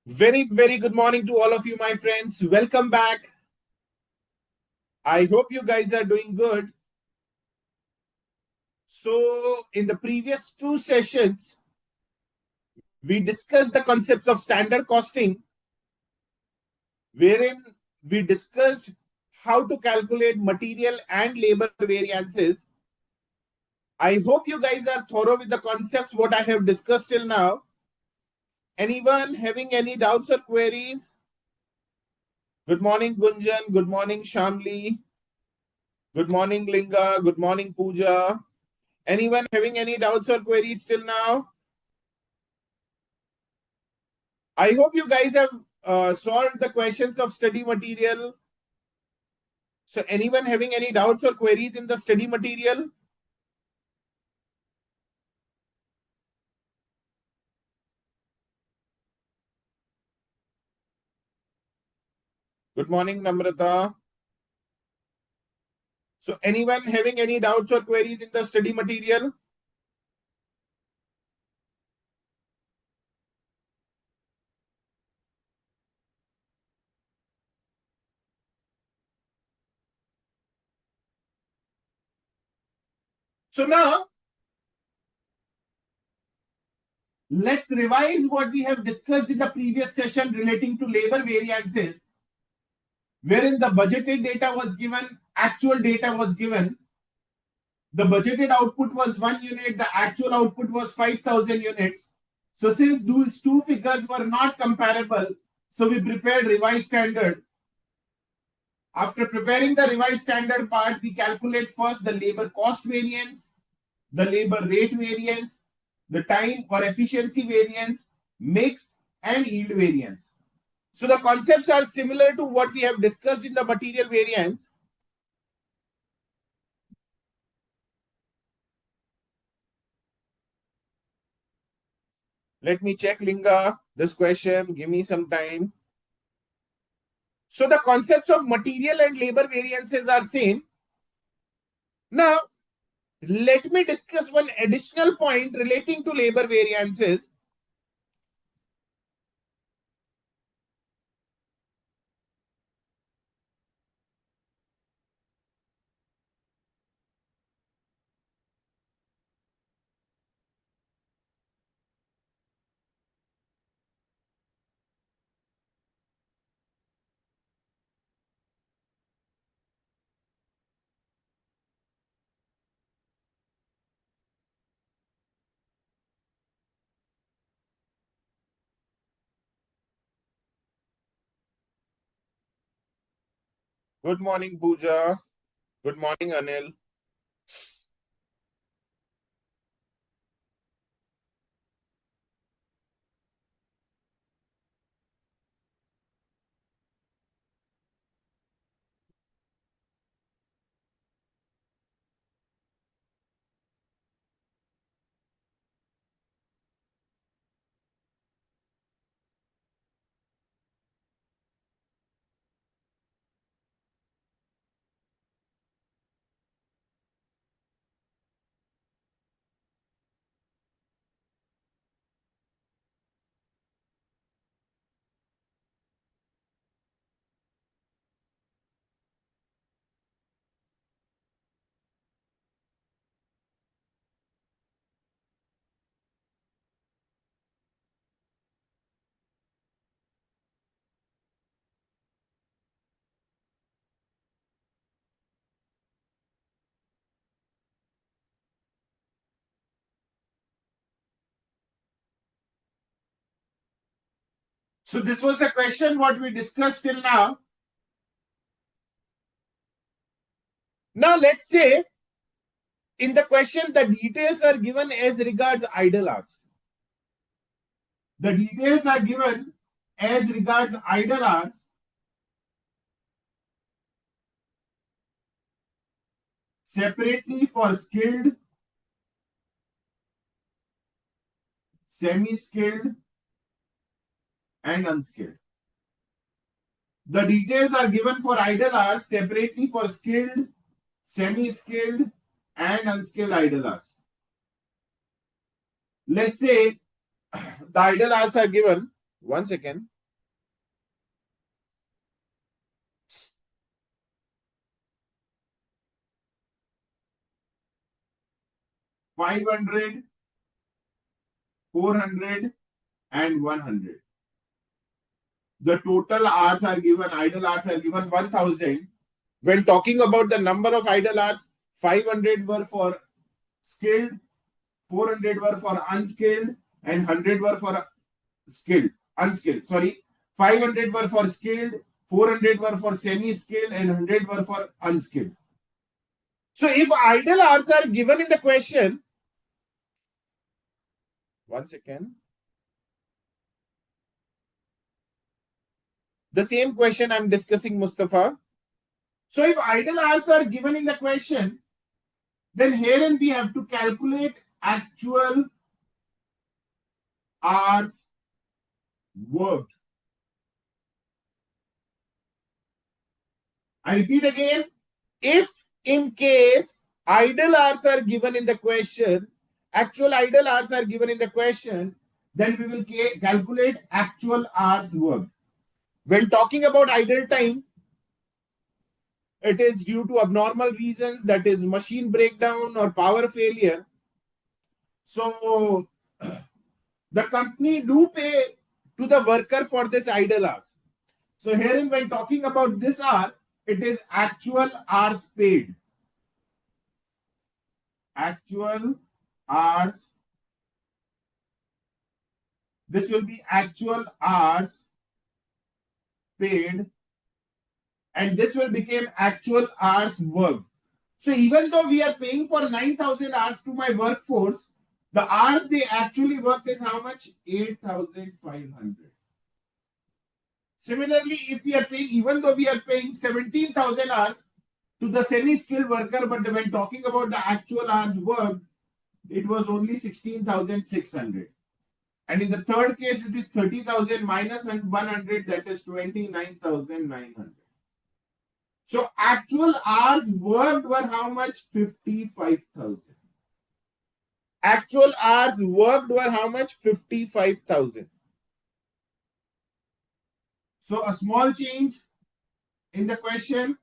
Very good morning to all of you, my friends. Welcome back. I hope you guys are doing good. So, in the previous two sessions, we discussed the concepts of standard costing, wherein we discussed how to calculate material and labor variances. I hope you guys are thorough with the concepts what I have discussed till now. Anyone having any doubts or queries? Good morning, Gunjan. Good morning, Shamli. Good morning, Linga. Good morning, Pooja. Anyone having any doubts or queries till now? I hope you guys have solved the questions of study material. So anyone having any doubts or queries in the study material? Good morning, Namrata. So anyone having any doubts or queries in the study material? So now, let's revise what we have discussed in the previous session relating to labor variances, wherein the budgeted data was given, actual data was given. The budgeted output was 1 unit, the actual output was 5,000 units. So since those two figures were not comparable, so we prepared revised standard. After preparing the revised standard part, we calculate first the labor cost variance, the labor rate variance, the time or efficiency variance, mix, and yield variance. So the concepts are similar to what we have discussed in the material variance. Let me check, Linga, this question. Give me some time. So the concepts of material and labor variances are same. Now, let me discuss one additional point relating to labor variances. Good morning, Pooja. Good morning, Anil. So this was the question what we discussed till now. Now let's say in the question the details are given as regards idle hours. The details are given as regards idle hours separately for skilled, semi-skilled, and unskilled. The details are given for idle hours separately for skilled, semi-skilled, and unskilled idle hours. Let's say the idle hours are given. One second. 500, 400 and 100. The total hours are given, idle hours are given 1000. When talking about the number of idle hours, 500 were for skilled, 400 were for unskilled, and 100 were for unskilled. Sorry, 500 were for skilled, 400 were for semi-skilled, and 100 were for unskilled. So if idle hours are given in the question, one second. The same question I'm discussing, Mustafa. So if idle hours are given in the question, then herein we have to calculate actual hours worked. I repeat again, if in case idle hours are given in the question, actual idle hours are given in the question, then we will calculate actual hours worked. When talking about idle time, it is due to abnormal reasons, that is machine breakdown or power failure. So the company do pay to the worker for this idle hours. So herein when talking about this hour, it is actual hours paid. Actual hours. This will be actual hours paid, and this will become actual hours worked. So even though we are paying for 9,000 hours to my workforce, the hours they actually worked is how much? 8,500. Similarly, if we are paying, even though we are paying 17,000 hours to the semi-skilled worker, but when talking about the actual hours worked, it was only 16,600. And in the third case, it is 30,000 minus 100, that is 29,900. So actual hours worked were how much? 55,000. Actual hours worked were how much? 55,000. So a small change in the question.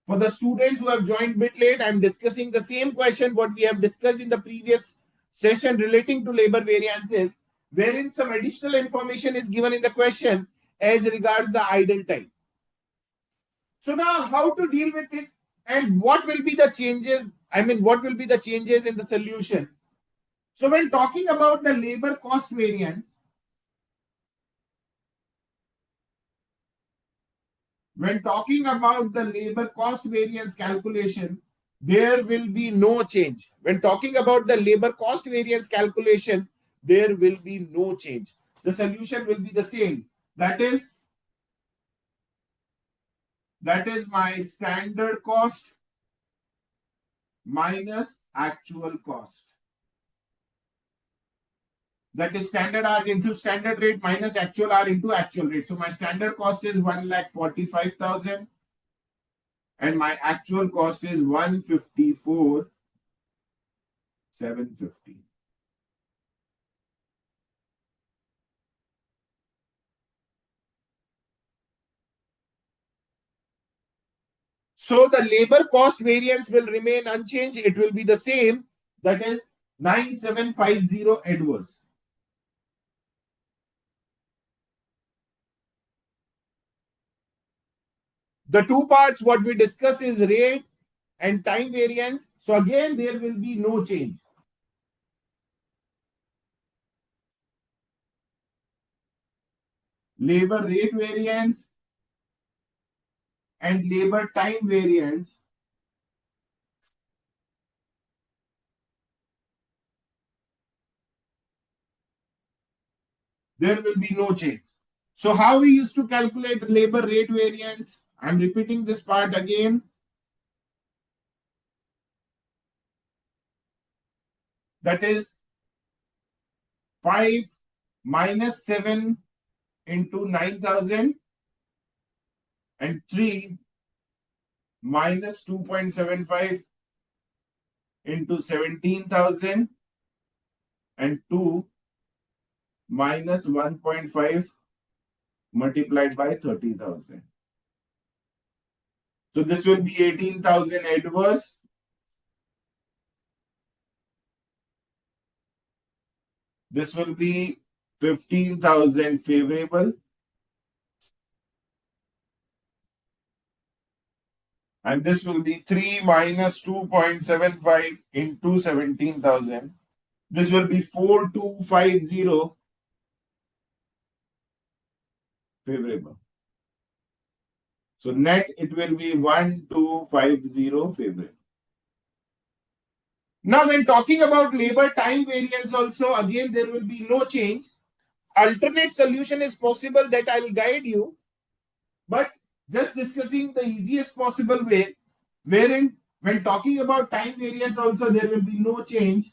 For the students who have joined a bit late, I am discussing the same question what we have discussed in the previous session relating to labor variances, wherein some additional information is given in the question as regards the idle time. So now how to deal with it and what will be the changes? What will be the changes in the solution? So when talking about the labor cost variance, when talking about the labor cost variance calculation, there will be no change. When talking about the labor cost variance calculation, there will be no change. The solution will be the same. That is my standard cost minus actual cost. That is standard hours into standard rate minus actual hour into actual rate. So my standard cost is 1,45,000 and my actual cost is 154,750. So the labor cost variance will remain unchanged. It will be the same. That is 9750 adverse. The two parts what we discuss is rate and time variance. So again, there will be no change. Labor rate variance and labor time variance, there will be no change. So how we used to calculate labor rate variance? I'm repeating this part again. That is 5 minus 7 into 9,000 and 3 minus 2.75 into 17,000 and 2 minus 1.5 multiplied by 30,000. So this will be 18,000 adverse This will be 15,000 favorable. And this will be 3 minus 2.75 into 17,000. This will be 4250 favorable. So net it will be 1250 favorable. Now when talking about labor time variance also, again there will be no change. Alternate solution is possible that I will guide you, but just discussing the easiest possible way, wherein when talking about time variance also there will be no change.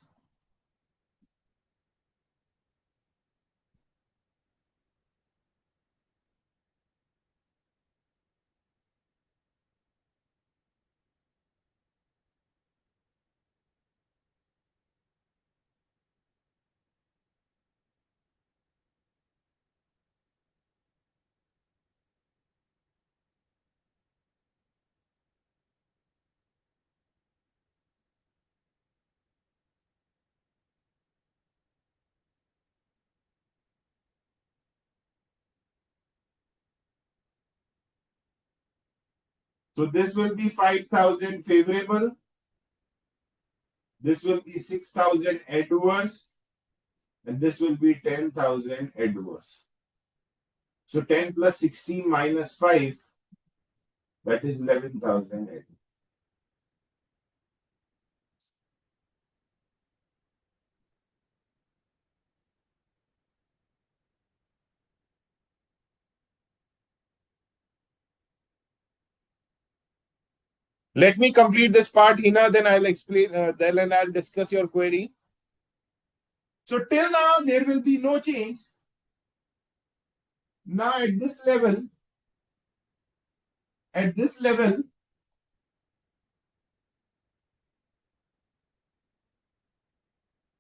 So this will be 5,000 favorable. This will be 6,000 adverse. And this will be 10,000 adverse. So 10 plus 16 minus 5, that is 11,000 adverse. Let me complete this part, Hina, then I'll explain, then I'll discuss your query. So till now, there will be no change. Now at this level,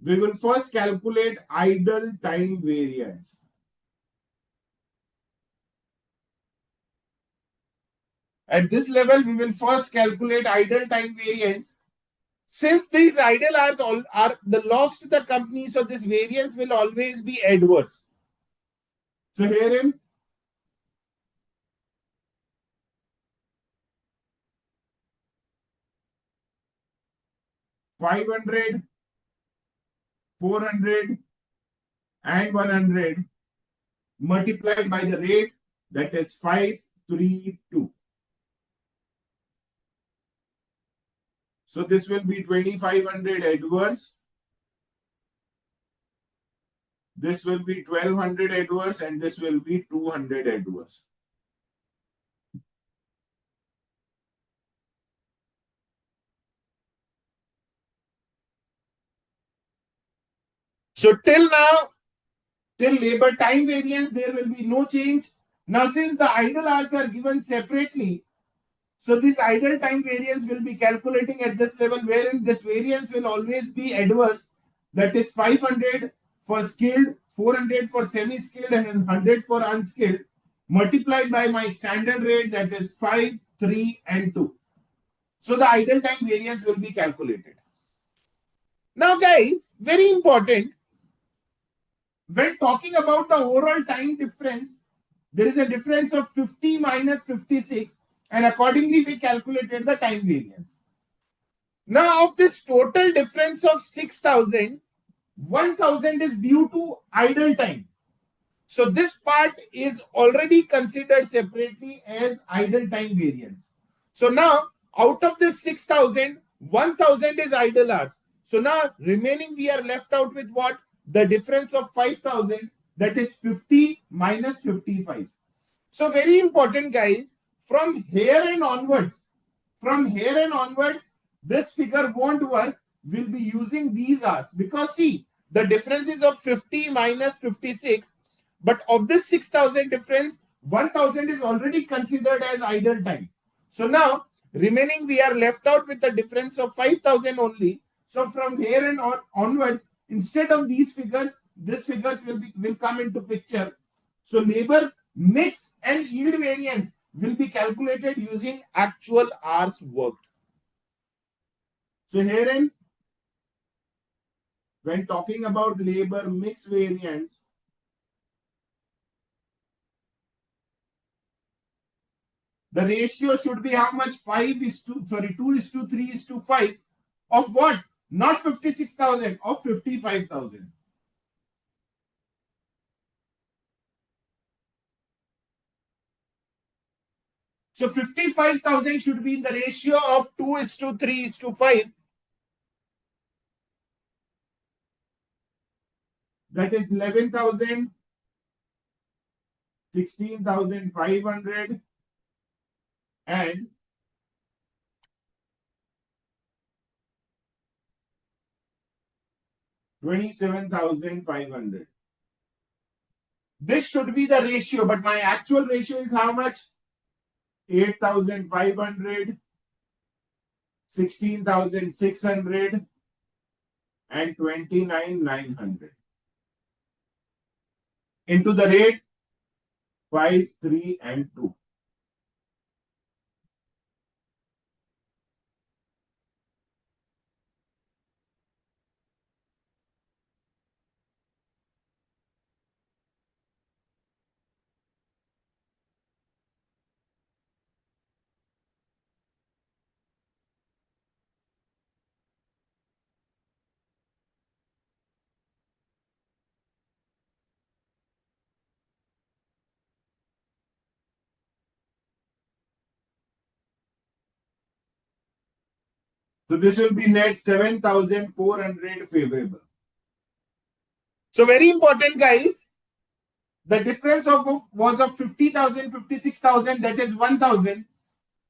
we will first calculate idle time variance. At this level, we will first calculate idle time variance. Since these idle hours are the loss to the company, so this variance will always be adverse. So herein, 500, 400, and 100 multiplied by the rate, that is 532. So this will be 2,500 adverse. This will be 1,200 adverse, and this will be 200 adverse. So till now, till labor time variance, there will be no change. Now, since the idle hours are given separately, so this idle time variance will be calculating at this level, wherein this variance will always be adverse. That is 500 for skilled, 400 for semi-skilled, and 100 for unskilled, multiplied by my standard rate, that is 5, 3, and 2. So the idle time variance will be calculated. Now, guys, very important, when talking about the overall time difference, there is a difference of 50 minus 56, and accordingly we calculated the time variance. Now, of this total difference of 6,000, 1,000 is due to idle time. So this part is already considered separately as idle time variance. So now, out of this 6,000, 1,000 is idle hours. So now, remaining we are left out with what? The difference of 5,000, that is 50 minus 55. So very important, guys, from here and onwards, this figure won't work. We'll be using these hours because see, the difference is of 50 minus 56, but of this 6,000 difference, 1,000 is already considered as idle time. So now, remaining we are left out with the difference of 5,000 only. So from here and onwards, instead of these figures, these figures will come into picture. So labor mix and yield variance will be calculated using actual hours worked. So herein, when talking about labor mix variance, the ratio should be how much? 2:3:5 of what? Not 56,000, of 55,000. So 55,000 should be in the ratio of 2:3:5. That is 11,000, 16,500, and 27,500. This should be the ratio, but my actual ratio is how much? 8,500, 16,600, and 29,900 into the rate 5, 3, and 2. So this will be net 7,400 favorable. So very important, guys. The difference was of 50,000, 56,000, that is 1,000.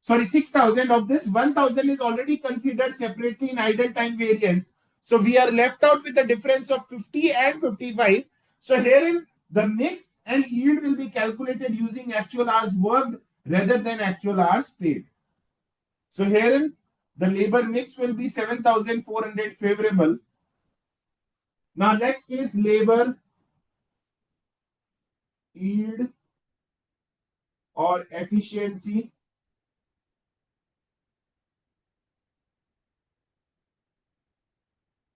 Sorry, 6,000. Of this, 1,000 is already considered separately in idle time variance. So we are left out with a difference of 50 and 55. So herein, the mix and yield will be calculated using actual hours worked rather than actual hours paid. So herein, the labor mix will be 7,400 favorable. Now next is labor yield or efficiency.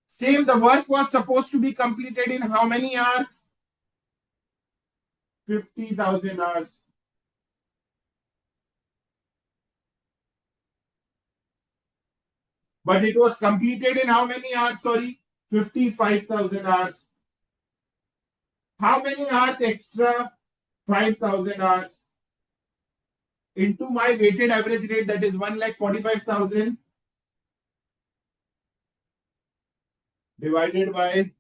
Same, the work was supposed to be completed in how many hours? 50,000 hours. But it was completed in how many hours? Sorry, 55,000 hours. How many hours extra? 5,000 hours. Into my weighted average rate, that is 1,45,000 divided by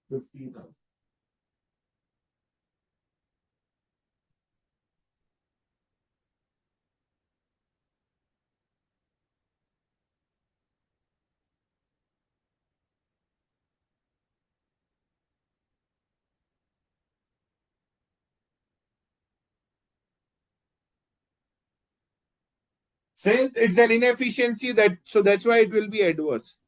50,000. Since it's an inefficiency, that's why it will be adverse.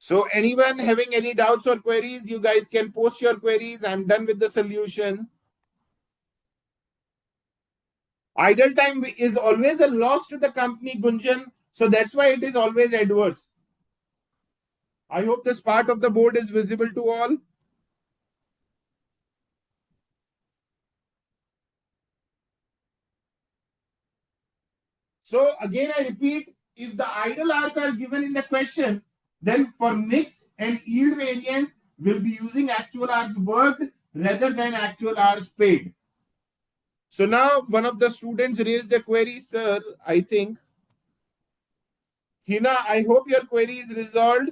So anyone having any doubts or queries, you guys can post your queries. I'm done with the solution. Idle time is always a loss to the company, Gunjan. So that's why it is always adverse. I hope this part of the board is visible to all. So again, I repeat, if the idle hours are given in the question, then for mix and yield variance, we'll be using actual hours worked rather than actual hours paid. So now one of the students raised a query, sir, I think. Hina, I hope your query is resolved.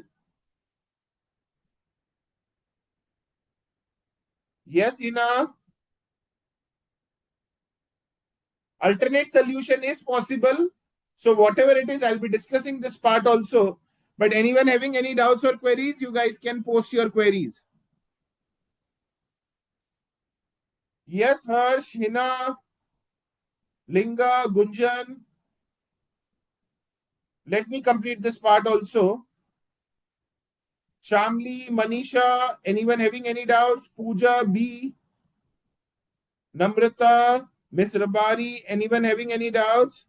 Yes, Hina. Alternate solution is possible. So whatever it is, I'll be discussing this part also. But anyone having any doubts or queries, you guys can post your queries. Yes, Harsh, Hina, Linga, Gunjan. Let me complete this part also. Shamli, Manisha, anyone having any doubts? Pooja, B, Namrata, Miss Rabari, anyone having any doubts?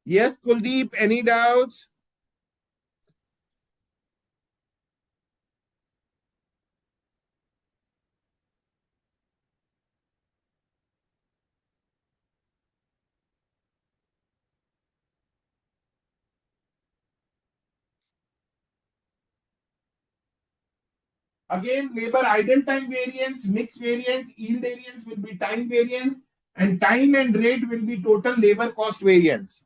Yes, Kuldeep, any doubts? Again, labor idle time variance, mix variance, yield variance will be time variance, and time and rate will be total labor cost variance.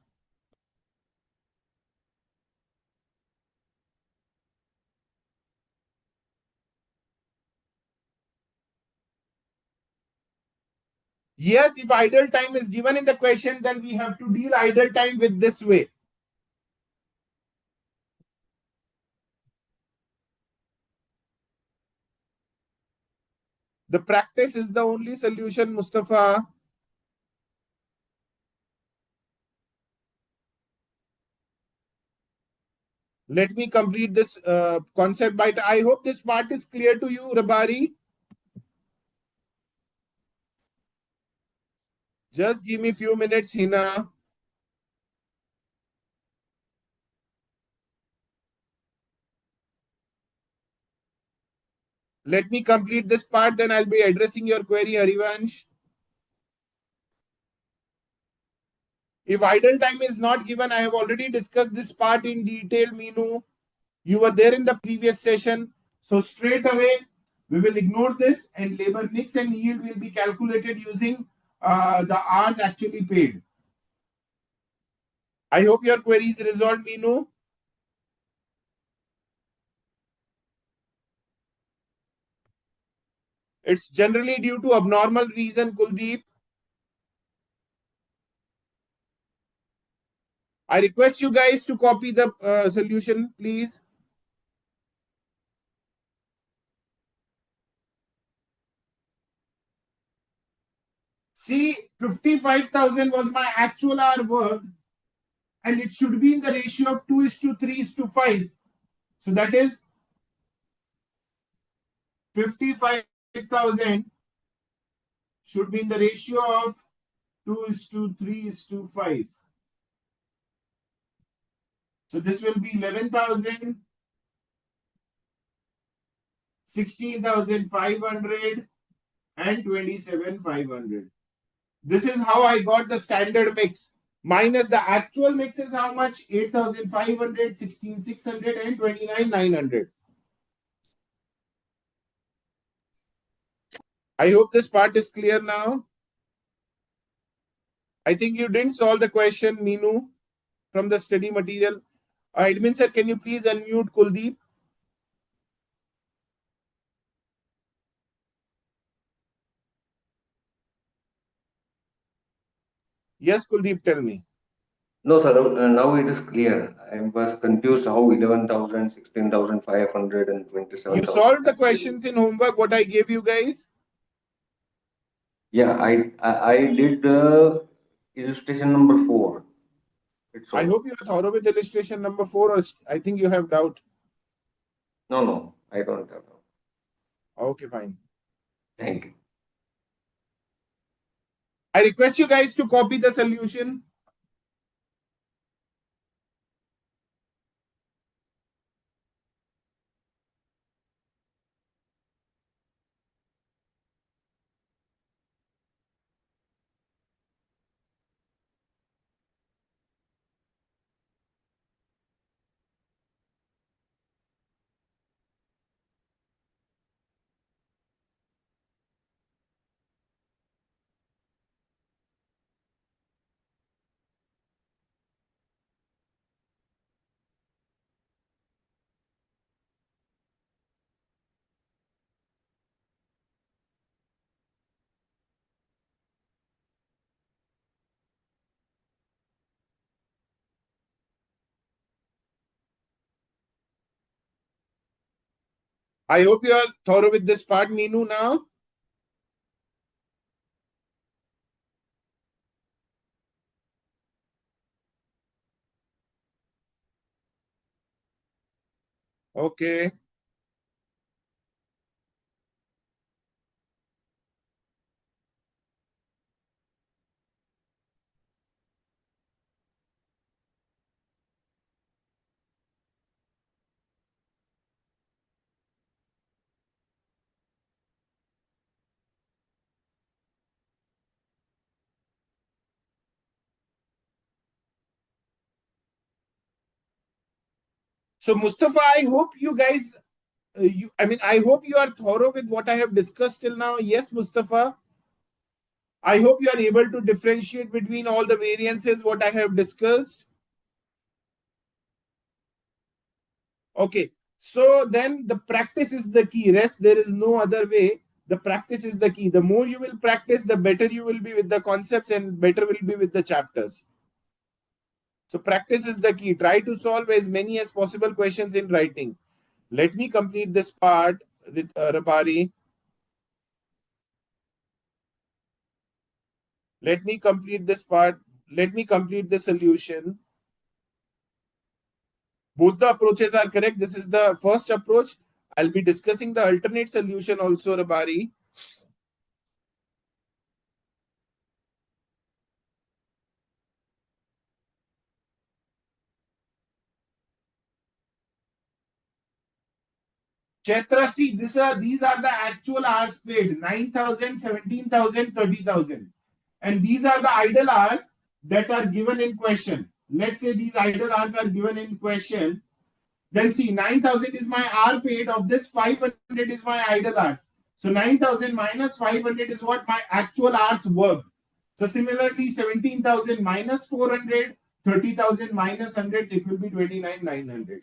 Yes, if idle time is given in the question, then we have to deal idle time with this way. The practice is the only solution, Mustafa. Let me complete this concept bite. I hope this part is clear to you, Rabari. Just give me a few minutes, Hina. Let me complete this part, then I'll be addressing your query, Harivansh. If idle time is not given, I have already discussed this part in detail, Meenu. You were there in the previous session. So straight away, we will ignore this and labor mix and yield will be calculated using the hours actually paid. I hope your query is resolved, Meenu. It's generally due to abnormal reason, Kuldeep. I request you guys to copy the solution, please. See, 55,000 was my actual hour work, and it should be in the ratio of 2 is to 3 is to 5. So that is 55,000 should be in the ratio of 2 is to 3 is to 5. So this will be 11,000, 16,500, and 27,500. This is how I got the standard mix. Minus the actual mix is how much? 8,500, 16,600, and 29,900. I hope this part is clear now. I think you didn't solve the question, Meenu, from the study material. Admin sir, can you please unmute Kuldeep? Yes, Kuldeep, tell me. No, sir. Now it is clear. I was confused how 11,000, 16,500, and You 27,000 solved the actually. questions in homework, what I gave you guys? Yeah, I did illustration number 4. It's I all. hope you are thorough with illustration number 4, or I think you have doubt. No, no, I don't have. Okay, fine. Thank you. I request you guys to copy the solution. I hope you are thorough with this part, Meenu, now. Okay. So, Mustafa, I hope you guys, I hope you are thorough with what I have discussed till now. Yes, Mustafa. I hope you are able to differentiate between all the variances what I have discussed. Okay. So then the practice is the key. Rest, there is no other way. The practice is the key. The more you will practice, the better you will be with the concepts and better will be with the chapters. So practice is the key. Try to solve as many as possible questions in writing. Let me complete this part, Rabari. Let me complete this part. Let me complete the solution. Both the approaches are correct. This is the first approach. I'll be discussing the alternate solution also, Rabari. Chetra, see, these are the actual hours paid 9,000, 17,000, 30,000. And these are the idle hours that are given in question. Let's say these idle hours are given in question. Then see, 9,000 is my hour paid. Of this, 500 is my idle hours. So 9,000 minus 500 is what my actual hours worked. So similarly, 17,000 minus 400, 30,000 minus 100, it will be 29,900.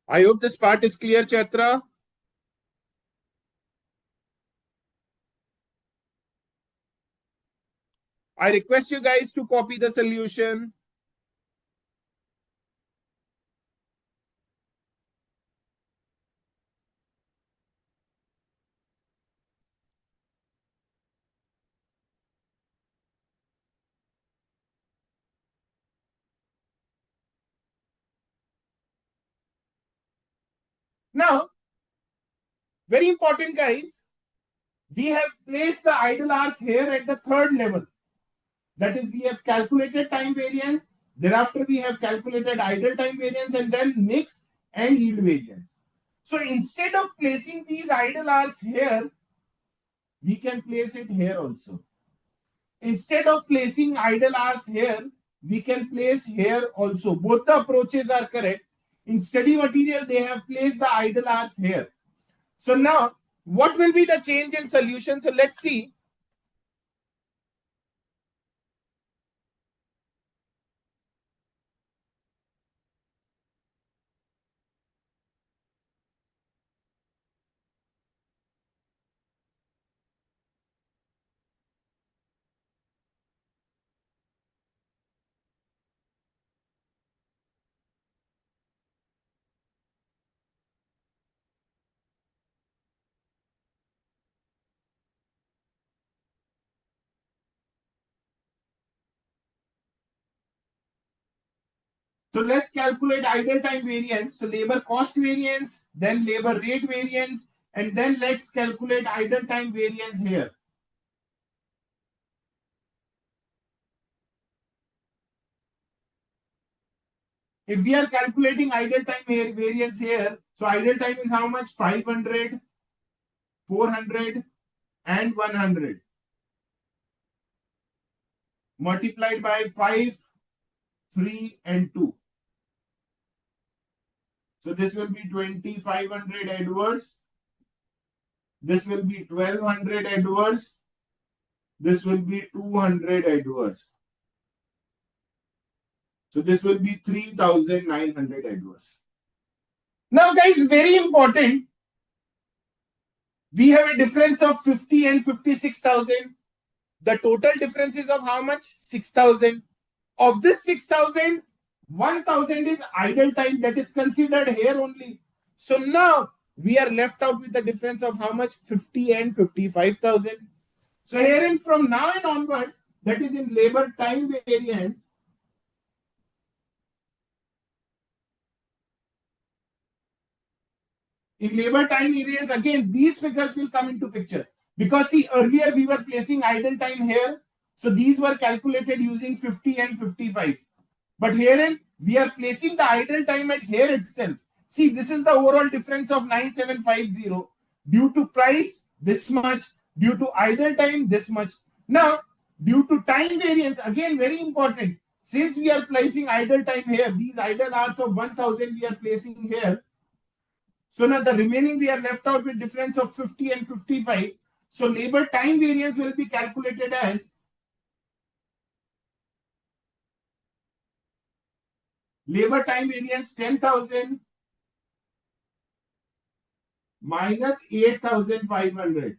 I hope this part is clear, Chatra. I request you guys to copy the solution. Now, very important, guys. We have placed the idle hours here at the third level. That is, we have calculated time variance. Thereafter, we have calculated idle time variance and then mix and yield variance. So instead of placing these idle hours here, we can place it here also. Instead of placing idle hours here, we can place here also. Both the approaches are correct. In study material, they have placed the idle hours here. So now, what will be the change in solution? So let's see. So let's calculate idle time variance. So labor cost variance, then labor rate variance, and then let's calculate idle time variance here. If we are calculating idle time variance here, so idle time is how much? 500, 400, and 100 multiplied by 5, 3, and 2. So this will be 2,500 Edwards. This will be 1,200 Edwards. This will be 200 Edwards. So this will be 3,900 Edwards. Now, guys, very important. We have a difference of 50 and 56,000. The total difference is of how much? 6,000. Of this 6,000, 1,000 is idle time, that is considered here only. So now we are left out with the difference of how much? 50 and 55,000. So here and from now and onwards, that is in labor time variance, in labor time variance, again, these figures will come into picture. Because see, earlier we were placing idle time here. So these were calculated using 50 and 55. But herein, we are placing the idle time at here itself. See, this is the overall difference of 9750. Due to price, this much. Due to idle time, this much. Now, due to time variance, again, very important. Since we are placing idle time here, these idle hours of 1000 we are placing here. So now the remaining we are left out with difference of 50 and 55. So labor time variance will be calculated as labor time variance 10,000 minus 8,500.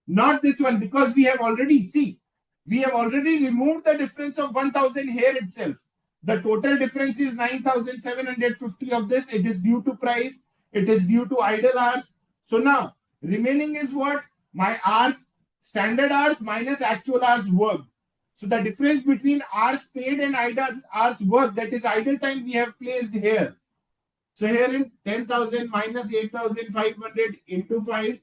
Not this one, because we have already, see, we have already removed the difference of 1,000 here itself. The total difference is 9,750 of this. It is due to price. It is due to idle hours. So now remaining is what? My hours, standard hours minus actual hours worked. So the difference between hours paid and idle hours worked, that is idle time, we have placed here. So here in 10,000 minus 8,500 into 5.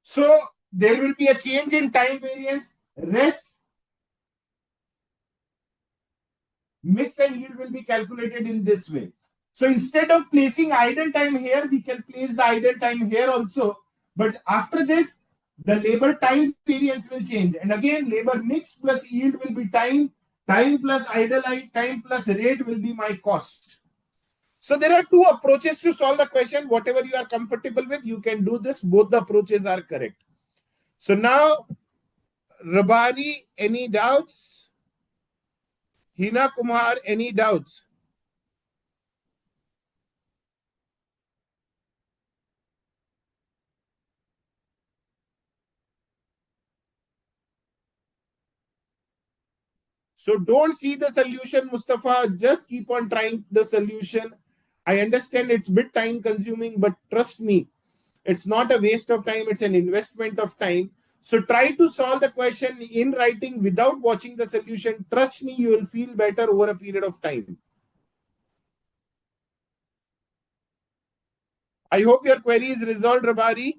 So there will be a change in time variance. Rest, mix and yield will be calculated in this way. So instead of placing idle time here, we can place the idle time here also. But after this, the labor time variance will change. And again, labor mix plus yield will be time. Time plus idle time plus rate will be my cost. So there are two approaches to solve the question. Whatever you are comfortable with, you can do this. Both the approaches are correct. So now, Rabani, any doubts? Hina Kumar, any doubts? So don't see the solution, Mustafa. Just keep on trying the solution. I understand it's a bit time consuming, but trust me, it's not a waste of time. It's an investment of time. So try to solve the question in writing without watching the solution. Trust me, you will feel better over a period of time. I hope your query is resolved, Rabari.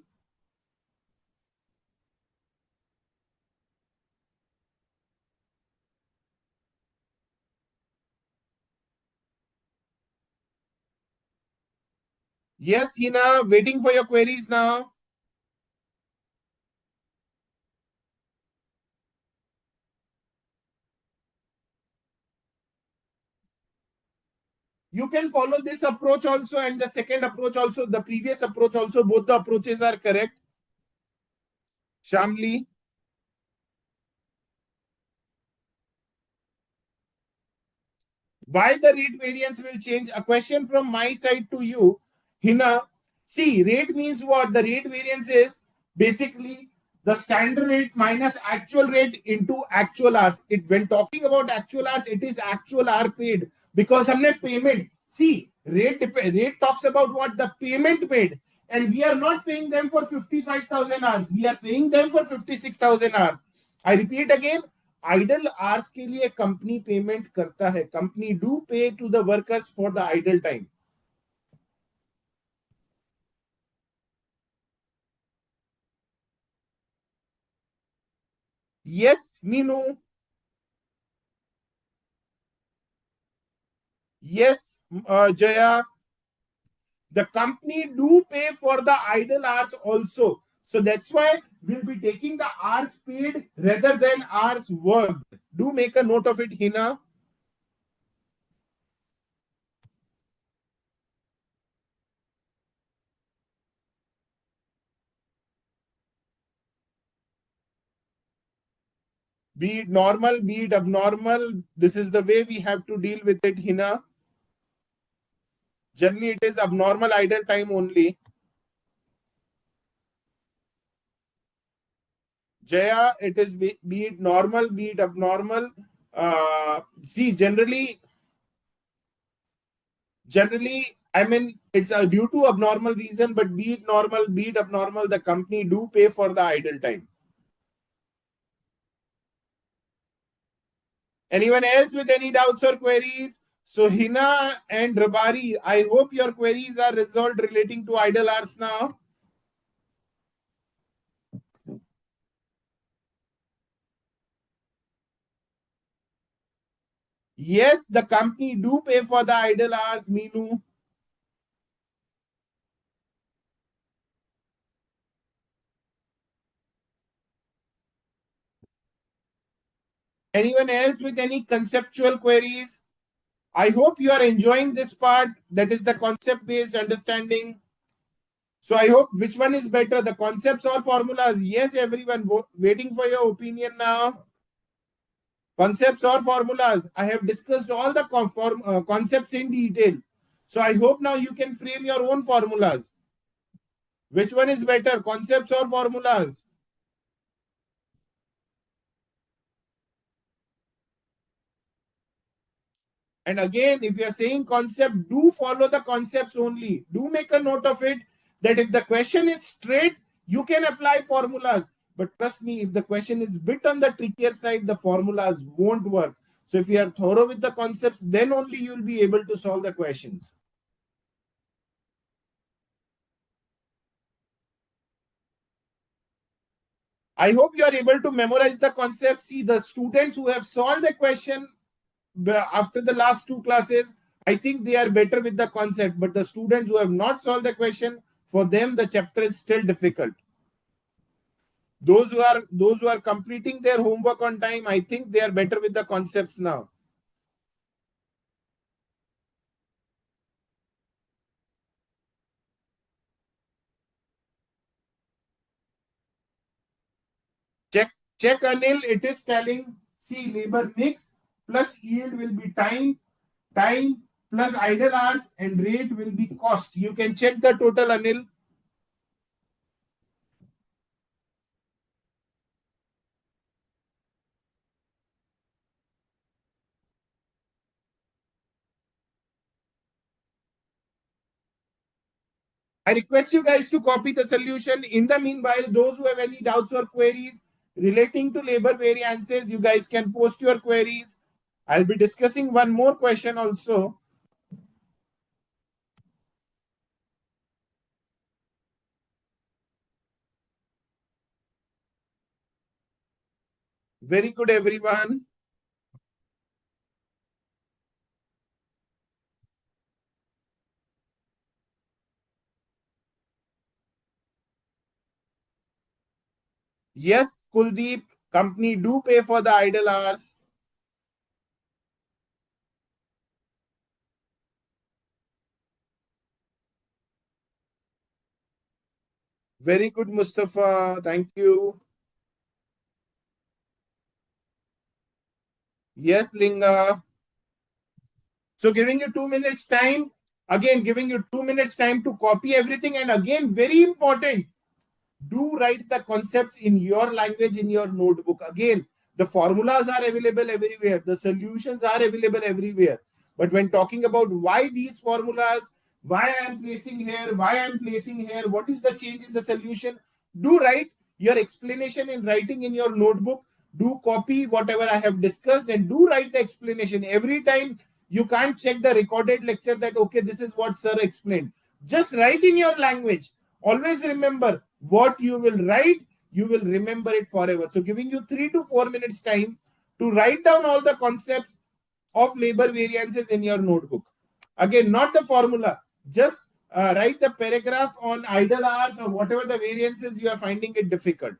Yes, Hina, waiting for your queries now. You can follow this approach also and the second approach also, the previous approach also. Both the approaches are correct. Shamli. Why the rate variance will change? A question from my side to you, Hina. See, rate means what? The rate variance is basically the standard rate minus actual rate into actual hours. It when talking about actual hours, it is actual hour paid because हमने payment. See, rate talks about what the payment made, and we are not paying them for 55,000 hours. We are paying them for 56,000 hours. I repeat again, idle hours के लिए company payment करता है. Company do pay to the workers for the idle time. Yes, Minu. Yes, Jaya. The company do pay for the idle hours also. So that's why we'll be taking the hours paid rather than hours worked. Do make a note of it, Hina. Be it normal, be it abnormal. This is the way we have to deal with it, Hina. Generally, it is abnormal idle time only. Jaya, it is be it normal, be it abnormal. See, generally, I mean, it's due to abnormal reason, but be it normal, be it abnormal, the company do pay for the idle time. Anyone else with any doubts or queries? So, Hina and Rabari, I hope your queries are resolved relating to idle hours now. Yes, the company do pay for the idle hours, Meenu. Anyone else with any conceptual queries? I hope you are enjoying this part. That is the concept based understanding. So I hope which one is better, the concepts or formulas? Yes, everyone, waiting for your opinion now. Concepts or formulas? I have discussed all the concepts in detail. So I hope now you can frame your own formulas. Which one is better, concepts or formulas? And again, if you're saying concept, do follow the concepts only. Do make a note of it that if the question is straight, you can apply formulas. But trust me, if the question is bit on the trickier side, the formulas won't work. So if you are thorough with the concepts, then only you'll be able to solve the questions. I hope you are able to memorize the concepts. See, the students who have solved the question after the last two classes, I think they are better with the concept. But the students who have not solved the question, for them the chapter is still difficult. Those who are completing their homework on time, I think they are better with the concepts now. Check Anil. It is telling. See, labor mix plus yield will be time plus idle hours, and rate will be cost. You can check the total, Anil. I request you guys to copy the solution. In the meanwhile, those who have any doubts or queries relating to labor variances, you guys can post your queries. I'll be discussing one more question also. Very good, everyone. Yes, Kuldeep, company do pay for the idle hours. Very good, Mustafa. Thank you. Yes, Linga. So giving you 2 minutes time, again giving you 2 minutes time to copy everything. And again, very important, do write the concepts in your language in your notebook. Again, the formulas are available everywhere, the solutions are available everywhere. But when talking about why these formulas, why I am placing here, why I am placing here, what is the change in the solution, do write your explanation in writing in your notebook. Do copy whatever I have discussed and do write the explanation. Every time you can't check the recorded lecture that, okay, this is what sir explained. Just write in your language. Always remember, what you will write, you will remember it forever. So giving you 3 to 4 minutes time to write down all the concepts of labor variances in your notebook. Again, not the formula, just write the paragraph on idle hours or whatever the variances you are finding it difficult.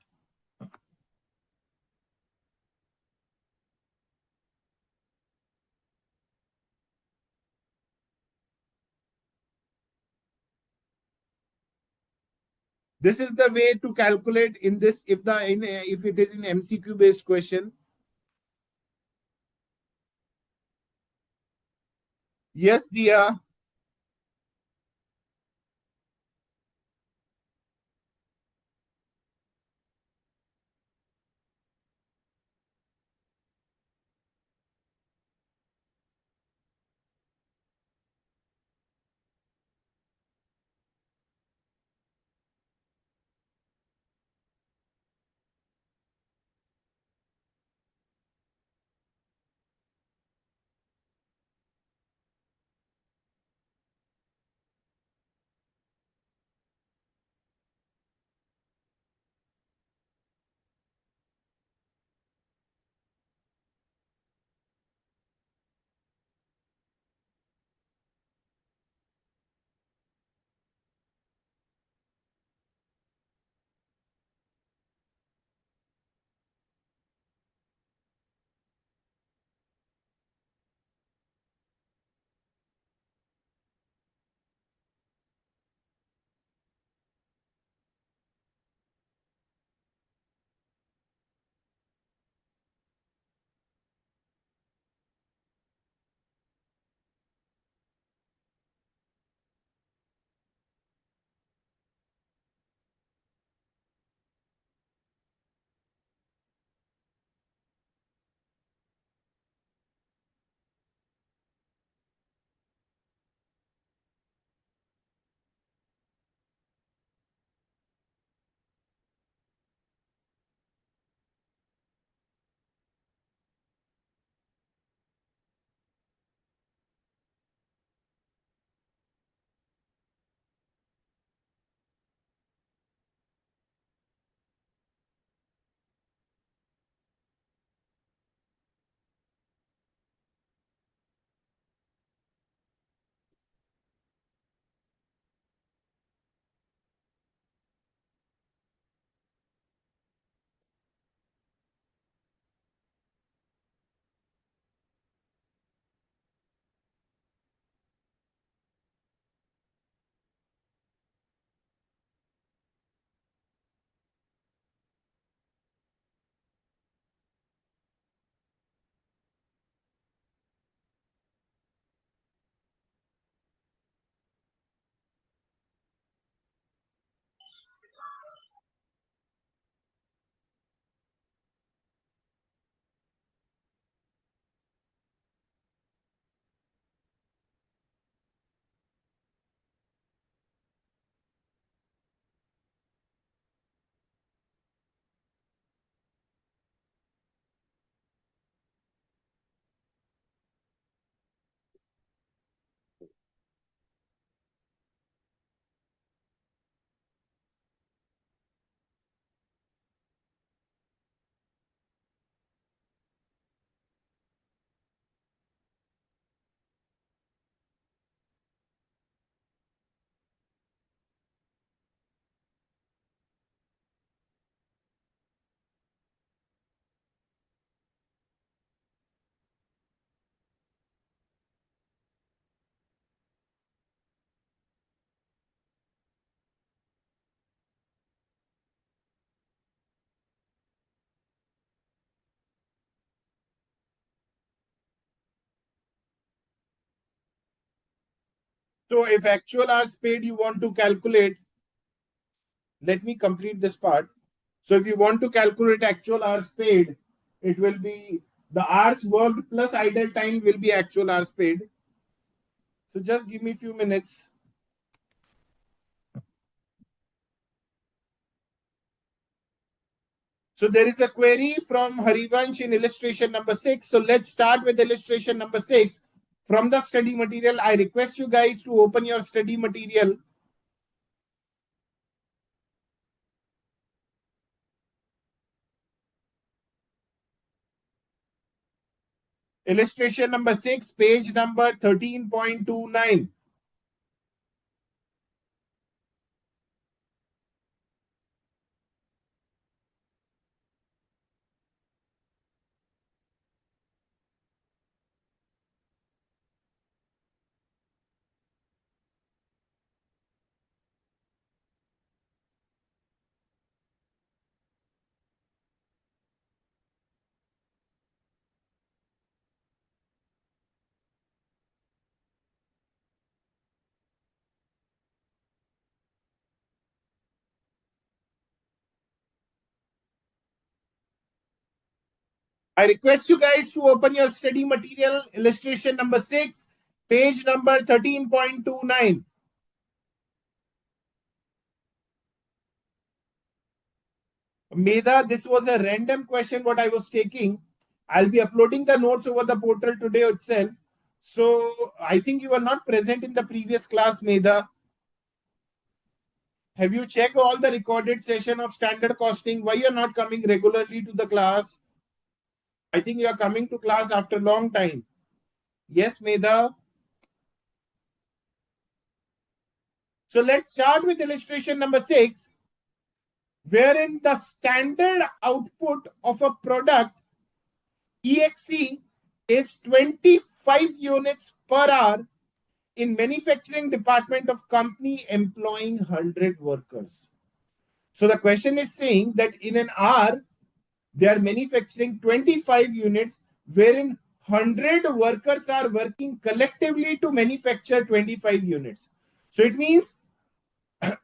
This is the way to calculate in this, if it is in MCQ based question. Yes, Dia. So if actual hours paid you want to calculate, let me complete this part. So if you want to calculate actual hours paid, it will be the hours worked plus idle time will be actual hours paid. So just give me a few minutes. So there is a query from Harivansh in illustration number 6. So let's start with illustration number 6. From the study material, I request you guys to open your study material. Illustration number 6, page number 13.29. I request you guys to open your study material, illustration number 6, page number 13.29. Medha, this was a random question what I was taking. I'll be uploading the notes over the portal today itself. So I think you were not present in the previous class, Medha. Have you checked all the recorded session of standard costing? Why you're not coming regularly to the class? I think you are coming to class after a long time. Yes, Medha. So let's start with illustration number 6, wherein the standard output of a product EXC is 25 units per hour in manufacturing department of company employing 100 workers. So the question is saying that in an hour, they are manufacturing 25 units wherein 100 workers are working collectively to manufacture 25 units. So it means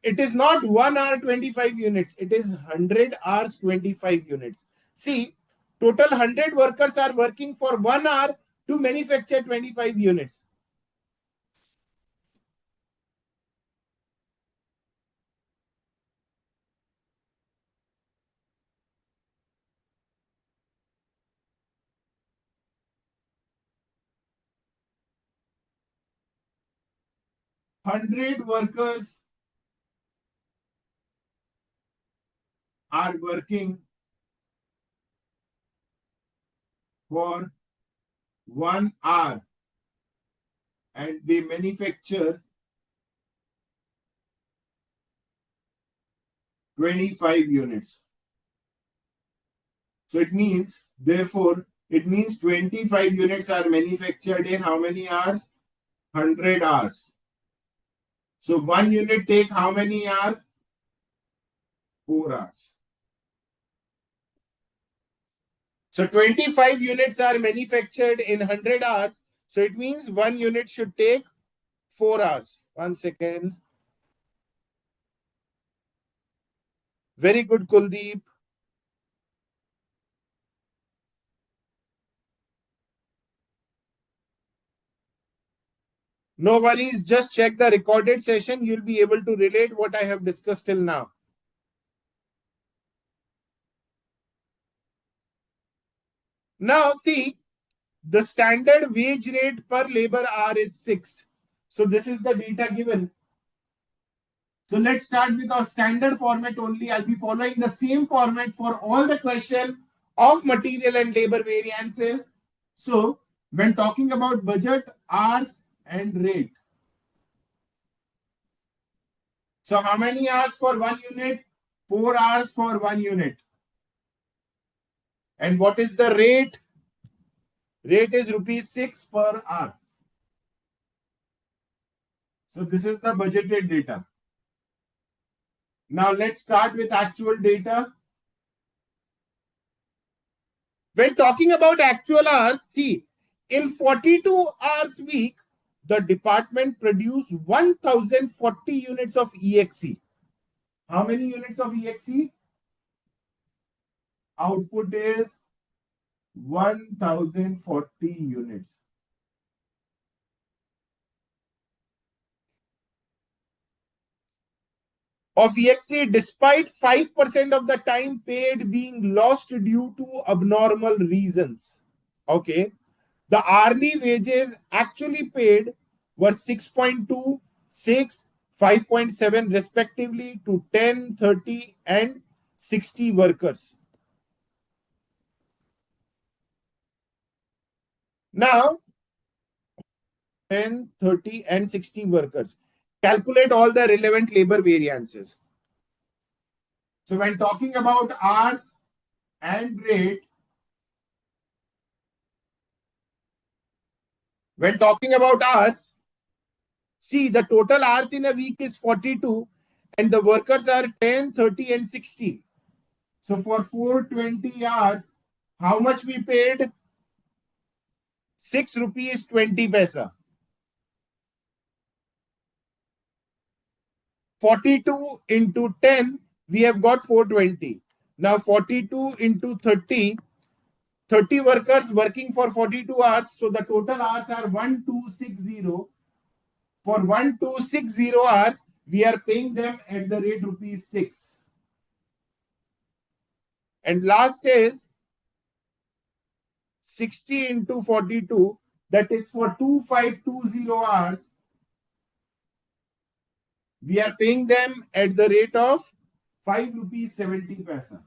it is not 1 hour 25 units, it is 100 hours 25 units. See, total 100 workers are working for 1 hour to manufacture 25 units. Hundred workers are working for 1 hour and they manufacture 25 units. So it means, therefore, it means 25 units are manufactured in how many hours? 100 hours. So one unit take how many hours? 4 hours. So 25 units are manufactured in 100 hours. So it means one unit should take 4 hours. 1 second. Very good, Kuldeep. No worries, just check the recorded session. You'll be able to relate what I have discussed till now. Now, see, the standard wage rate per labor hour is 6. So, this is the data given. So, let's start with our standard format only. I'll be following the same format for all the question of material and labor variances. So, when talking about budget, hours, and rate. So, how many hours for one unit? 4 hours for one unit. And what is the rate? Rate is rupees 6 per hour. So this is the budgeted data. Now let's start with actual data. When talking about actual hours, see, in 42 hours week, the department produced 1040 units of EXE. How many units of EXE? Output is 1040 units. Of EXE, despite 5% of the time paid being lost due to abnormal reasons. Okay. The hourly wages actually paid were 6.2, 6, 5.7 respectively to 10, 30, and 60 workers. Now, 10, 30, and 60 workers. Calculate all the relevant labor variances. So when talking about hours and rate, when talking about hours, see the total hours in a week is 42 and the workers are 10, 30, and 60. So for 420 hours, how much we paid? 6 rupees 20 paisa. 42 into 10, we have got 420. Now 42 into 30, 30 workers working for 42 hours. So the total hours are 1260. For 1260 hours, we are paying them at the rate rupees 6. And last is 60 into 42, that is for 2520 hours. We are paying them at the rate of 5 rupees 70 paisa.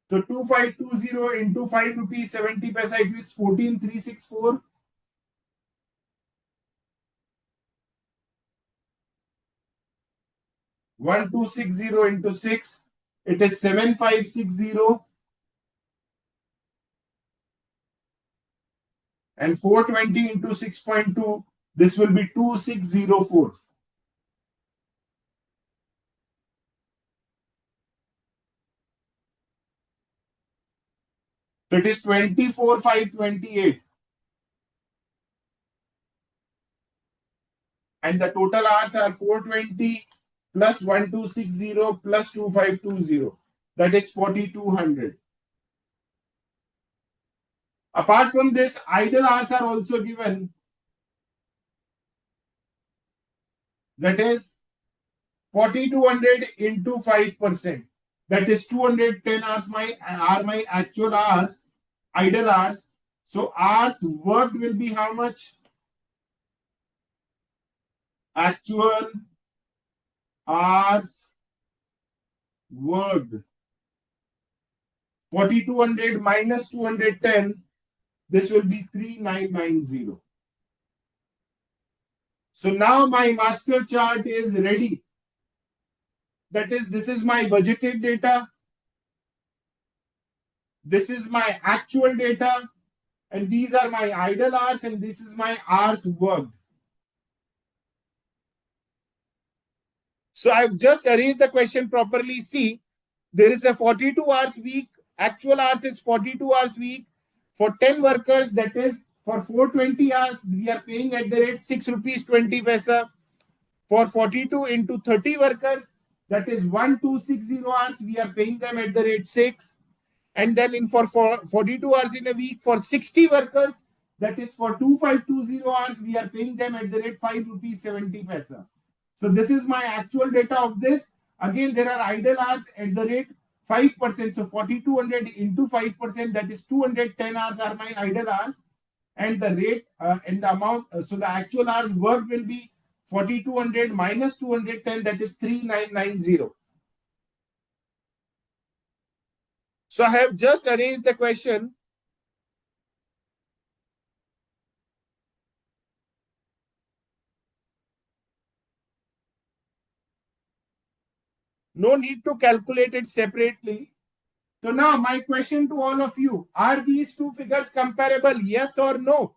So 2520 into 5 rupees 70 paisa, it is 14,364. One two six zero into 6, it is 7560. And 420 into 6.2, this will be 2604. So it is 24,528. And the total hours are 420 plus 1260 plus 2520. That is 4200. Apart from this, idle hours are also given. That is 4200 into 5%. That is 210 hours are my actual hours, idle hours. So hours worked will be how much? Actual hours worked. 4200 minus 210, this will be 3990. So now my master chart is ready. That is, this is my budgeted data. This is my actual data. And these are my idle hours and this is my hours worked. So I've just arranged the question properly. See, there is a 42 hours week. Actual hours is 42 hours week. For 10 workers, that is for 420 hours, we are paying at the rate 6 rupees 20 paisa. For 42 into 30 workers, that is 1260 hours, we are paying them at the rate 6. And then for 42 hours in a week, for 60 workers, that is for 2520 hours, we are paying them at the rate 5 rupees 70 paisa. So this is my actual data of this. Again, there are idle hours at the rate 5%. So 4200 into 5%, that is 210 hours are my idle hours. And the rate and the amount, so the actual hours work will be 4200 minus 210, that is 3990. So I have just arranged the question. No need to calculate it separately. So now my question to all of you, are these two figures comparable? Yes or no?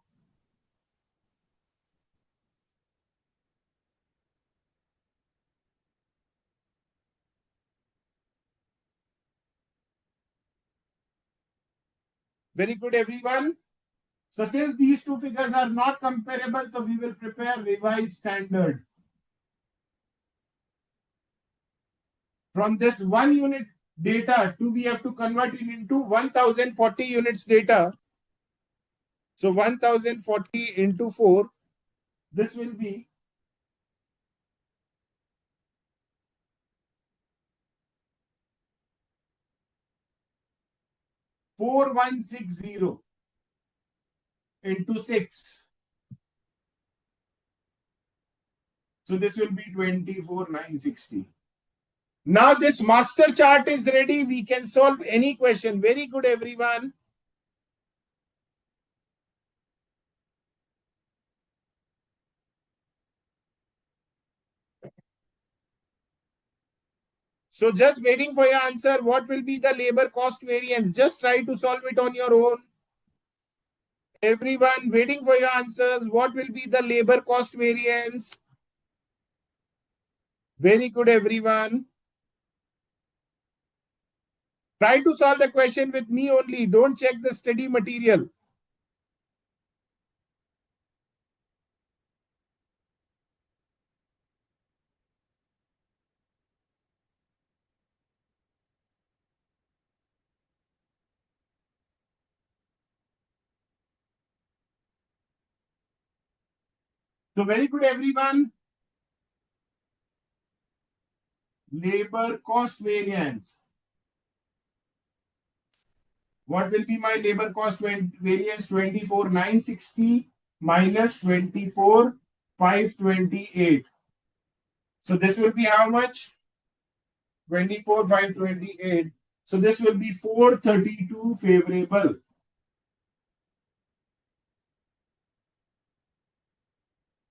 Very good, everyone. So since these two figures are not comparable, so we will prepare revised standard. From this 1 unit data to we have to convert it into 1040 units data. So 1040 into 4, this will be 4160 into 6. So this will be 24,960. Now this master chart is ready. We can solve any question. Very good, everyone. So just waiting for your answer. What will be the labor cost variance? Just try to solve it on your own. Everyone waiting for your answers. What will be the labor cost variance? Very good, everyone. Try to solve the question with me only. Don't check the study material. So very good, everyone. Labor cost variance. What will be my labor cost variance? 24,960 minus 24,528. So this will be how much? 24,528. So this will be 432 favorable.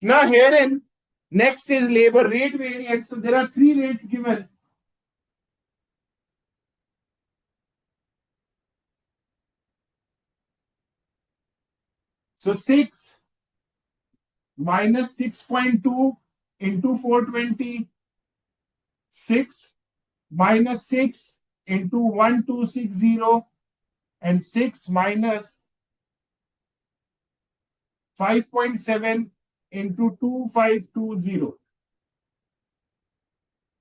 Now herein, next is labor rate variance. So there are three rates given. So 6 minus 6.2 into 420. 6 minus 6 into 1260 and 6 minus 5.7 into 2520.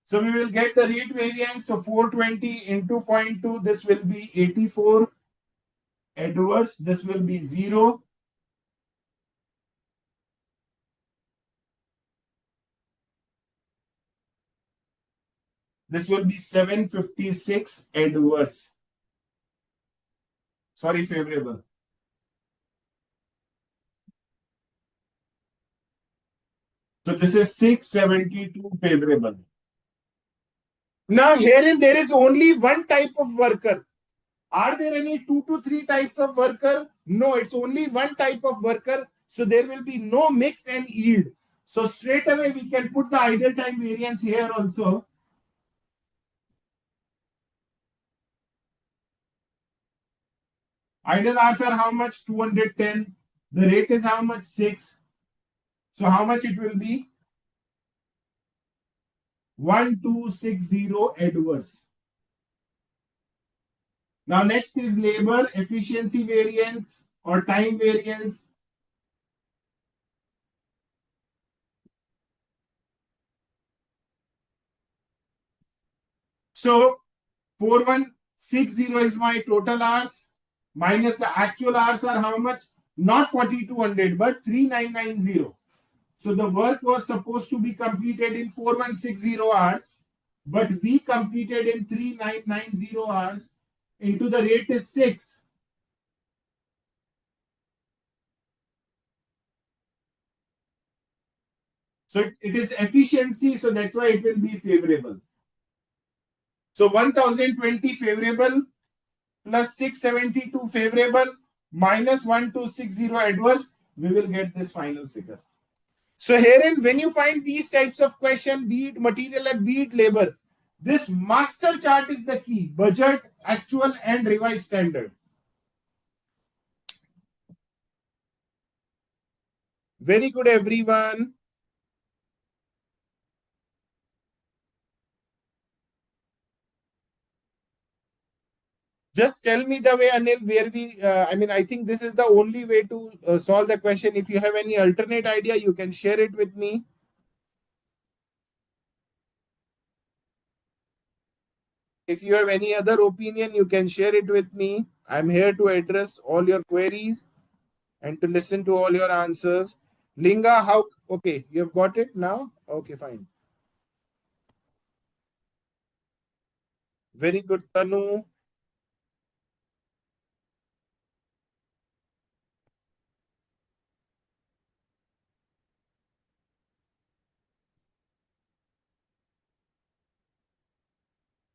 So we will get the rate variance of 420 into 0.2. This will be 84 adverse. This will be 0. This will be 756 adverse. Sorry, favorable. So this is 672 favorable. Now herein there is only one type of worker. Are there any 2 to 3 types of worker? No, it's only one type of worker. So there will be no mix and yield. So straight away we can put the idle time variance here also. Idle hours are how much? 210. The rate is how much? 6. So how much it will be? 1260 adverse. Now next is labor efficiency variance or time variance. So 4160 is my total hours minus the actual hours are how much? Not 4200 but 3990. So the work was supposed to be completed in 4160 hours, but we completed in 3990 hours. Into the rate is 6. So it is efficiency, so that's why it will be favorable. So 1020 favorable plus 672 favorable minus 1260 adverse, we will get this final figure. So herein, when you find these types of question, be it material and be it labor, this master chart is the key. Budget, actual and revised standard. Very good, everyone. Just tell me the way, Anil, where we, I think this is the only way to solve the question. If you have any alternate idea, you can share it with me. If you have any other opinion, you can share it with me. I'm here to address all your queries and to listen to all your answers. Linga, how? Okay, you have got it now? Okay, fine. Very good, Tanu.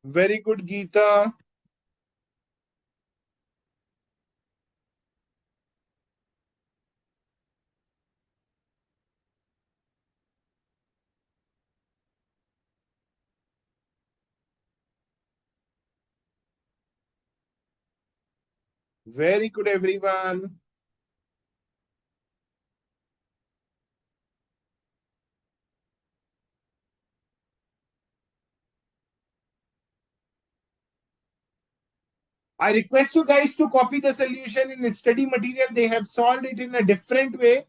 Very good, Geeta. Very good, everyone. I request you guys to copy the solution in study material. They have solved it in a different way,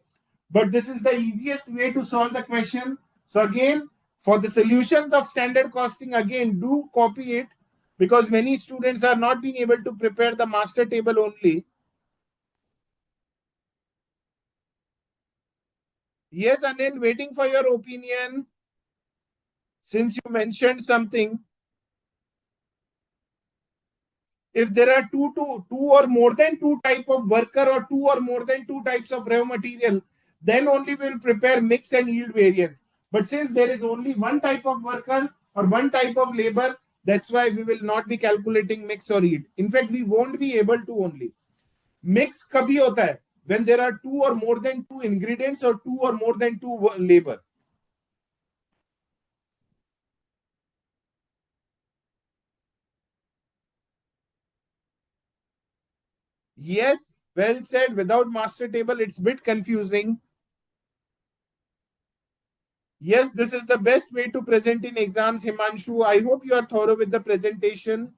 but this is the easiest way to solve the question. So again, for the solutions of standard costing, again, do copy it because many students are not being able to prepare the master table only. Yes, Anil, waiting for your opinion. Since you mentioned something, if there are two or more than two type of worker or two or more than two types of raw material, then only we'll prepare mix and yield variance. But since there is only one type of worker or one type of labor, that's why we will not be calculating mix or yield. In fact, we won't be able to only. Mix kabhi hota hai when there are two or more than two ingredients or two or more than two labor. Yes, well said. Without master table, it's a bit confusing. Yes, this is the best way to present in exams, Himanshu. I hope you are thorough with the presentation.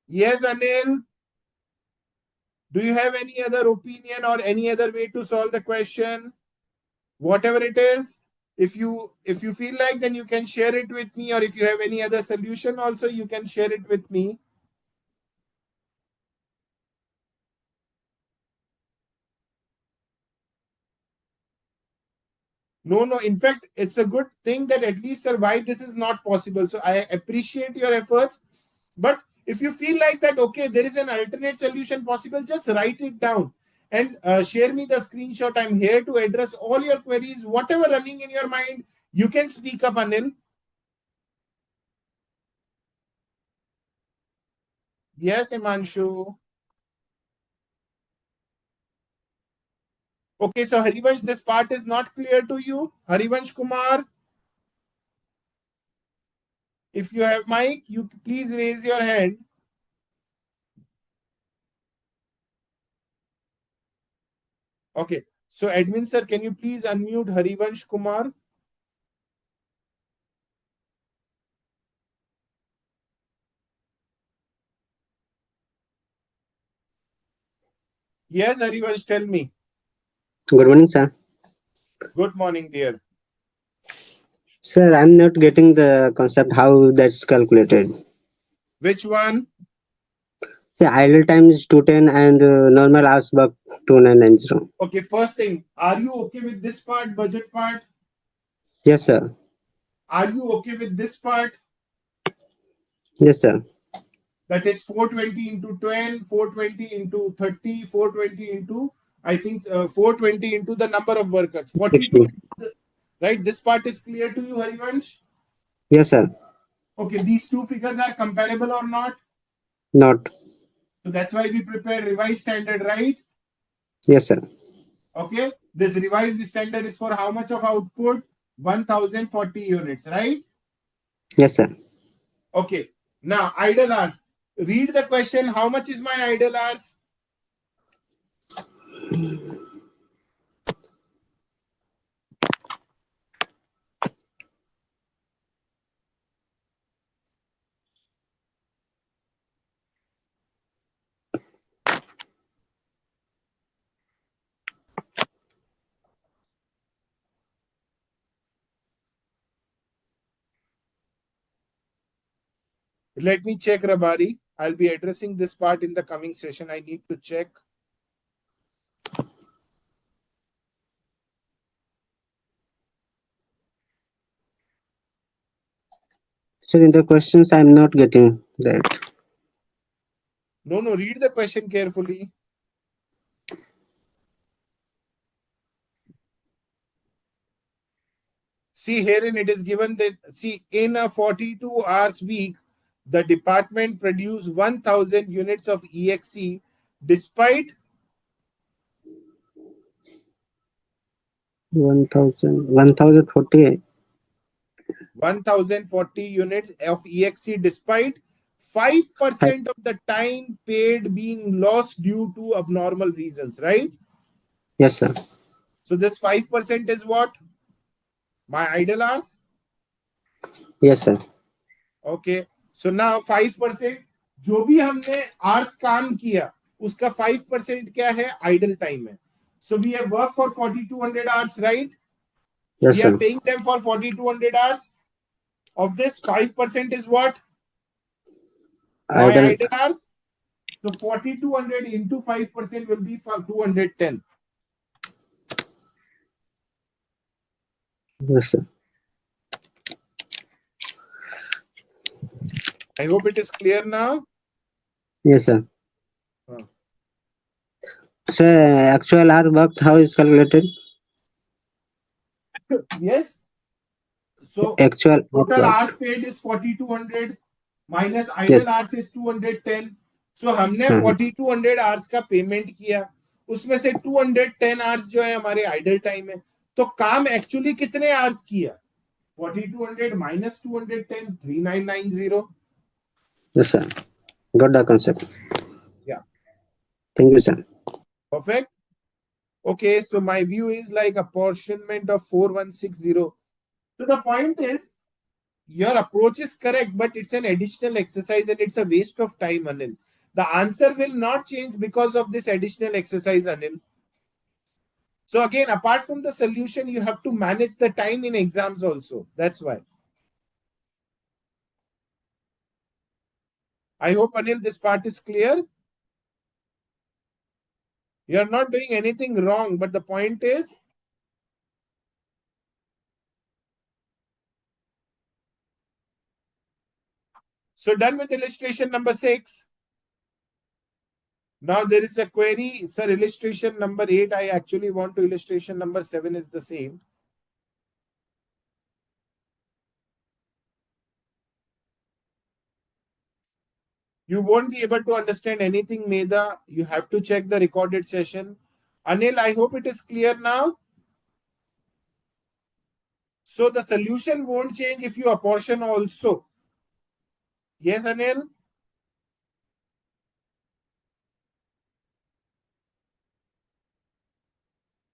Yes, Anil. Do you have any other opinion or any other way to solve the question? Whatever it is, if you feel like, then you can share it with me, or if you have any other solution also, you can share it with me. No, no. In fact, it's a good thing that at least survive. This is not possible. So I appreciate your efforts. But if you feel like that, okay, there is an alternate solution possible, just write it down and share me the screenshot. I'm here to address all your queries, whatever running in your mind. You can speak up, Anil. Yes, Imanshu. Okay, so Harivansh, this part is not clear to you. Harivansh Kumar, if you have mic, you please raise your hand. Okay. So admin sir, can you please unmute Harivansh Kumar? Yes, Harivansh, tell me. Good morning, sir. Good morning, dear. Sir, I'm not getting the concept how that's calculated. Which one? Say idle time is 210 and normal hours work 2990. Okay, first thing, are you okay with this part, budget part? Yes, sir. Are you okay with this part? Yes, sir. That is 420 into 12, 420 into 30, 420 into, I think, 420 into the number of workers. 42, 60. right? This part is clear to you, Harivansh? Yes, sir. Okay, these two figures are comparable or not? Not. So that's why we prepare revised standard, right? Yes, sir. Okay, this revised standard is for how much of output? 1040 units, right? Yes, sir. Okay, now idle hours. Read the question. How much is my idle hours? Let me check, Rabari. I'll be addressing this part in the coming session. I need to check. Sir, in the questions, I'm not getting that. No, read the question carefully. See, herein it is given that, see, in a 42 hours week, the department produced 1000 units of EXE despite 1,048. 1040 units of EXE despite 5% of the time paid being lost due to abnormal reasons, right? Yes, sir. So this 5% is what? My idle hours. Yes, sir. Okay. So now 5%, जो भी हमने hours काम किया, उसका 5% क्या है? Idle time है. So we have worked for 4200 hours, right? Yes, We are sir. paying them for 4200 hours. Of this, 5% is what? My Idle. idle hours. So 4200 into 5% will be for 210. Yes, sir. I hope it is clear now. Yes, sir. Huh. Sir, actual hour worked, how is calculated? Yes. So Actual hour total worked. hours paid is 4200 minus Yes. idle hours is 210. So हमने हाँ, हाँ. 4200 hours का payment किया, उसमें से 210 hours जो है हमारे आइडल टाइम है. तो काम एक्चुअली कितने hours किया? 4200 minus 210, 3990. Yes, sir. Got the concept. Yeah. Thank you, sir. Perfect. Okay, so my view is like apportionment of 4160. So the point is, your approach is correct, but it's an additional exercise and it's a waste of time, Anil. The answer will not change because of this additional exercise, Anil. So again, apart from the solution, you have to manage the time in exams also. That's why. I hope, Anil, this part is clear. You're not doing anything wrong, but the point is, so done with illustration number 6. Now there is a query, sir, illustration number 8. I actually want to illustration number 7 is the same. You won't be able to understand anything, Medha. You have to check the recorded session. Anil, I hope it is clear now. So the solution won't change if you apportion also. Yes, Anil?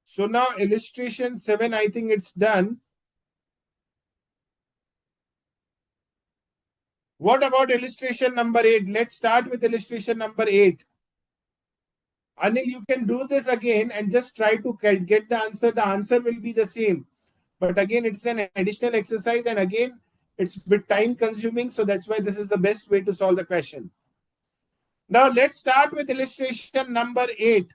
So now illustration 7, I think it's done. What about illustration number 8? Let's start with illustration number 8. Anil, you can do this again and just try to get the answer. The answer will be the same. But again, it's an additional exercise and again, it's a bit time consuming. So that's why this is the best way to solve the question. Now let's start with illustration number 8.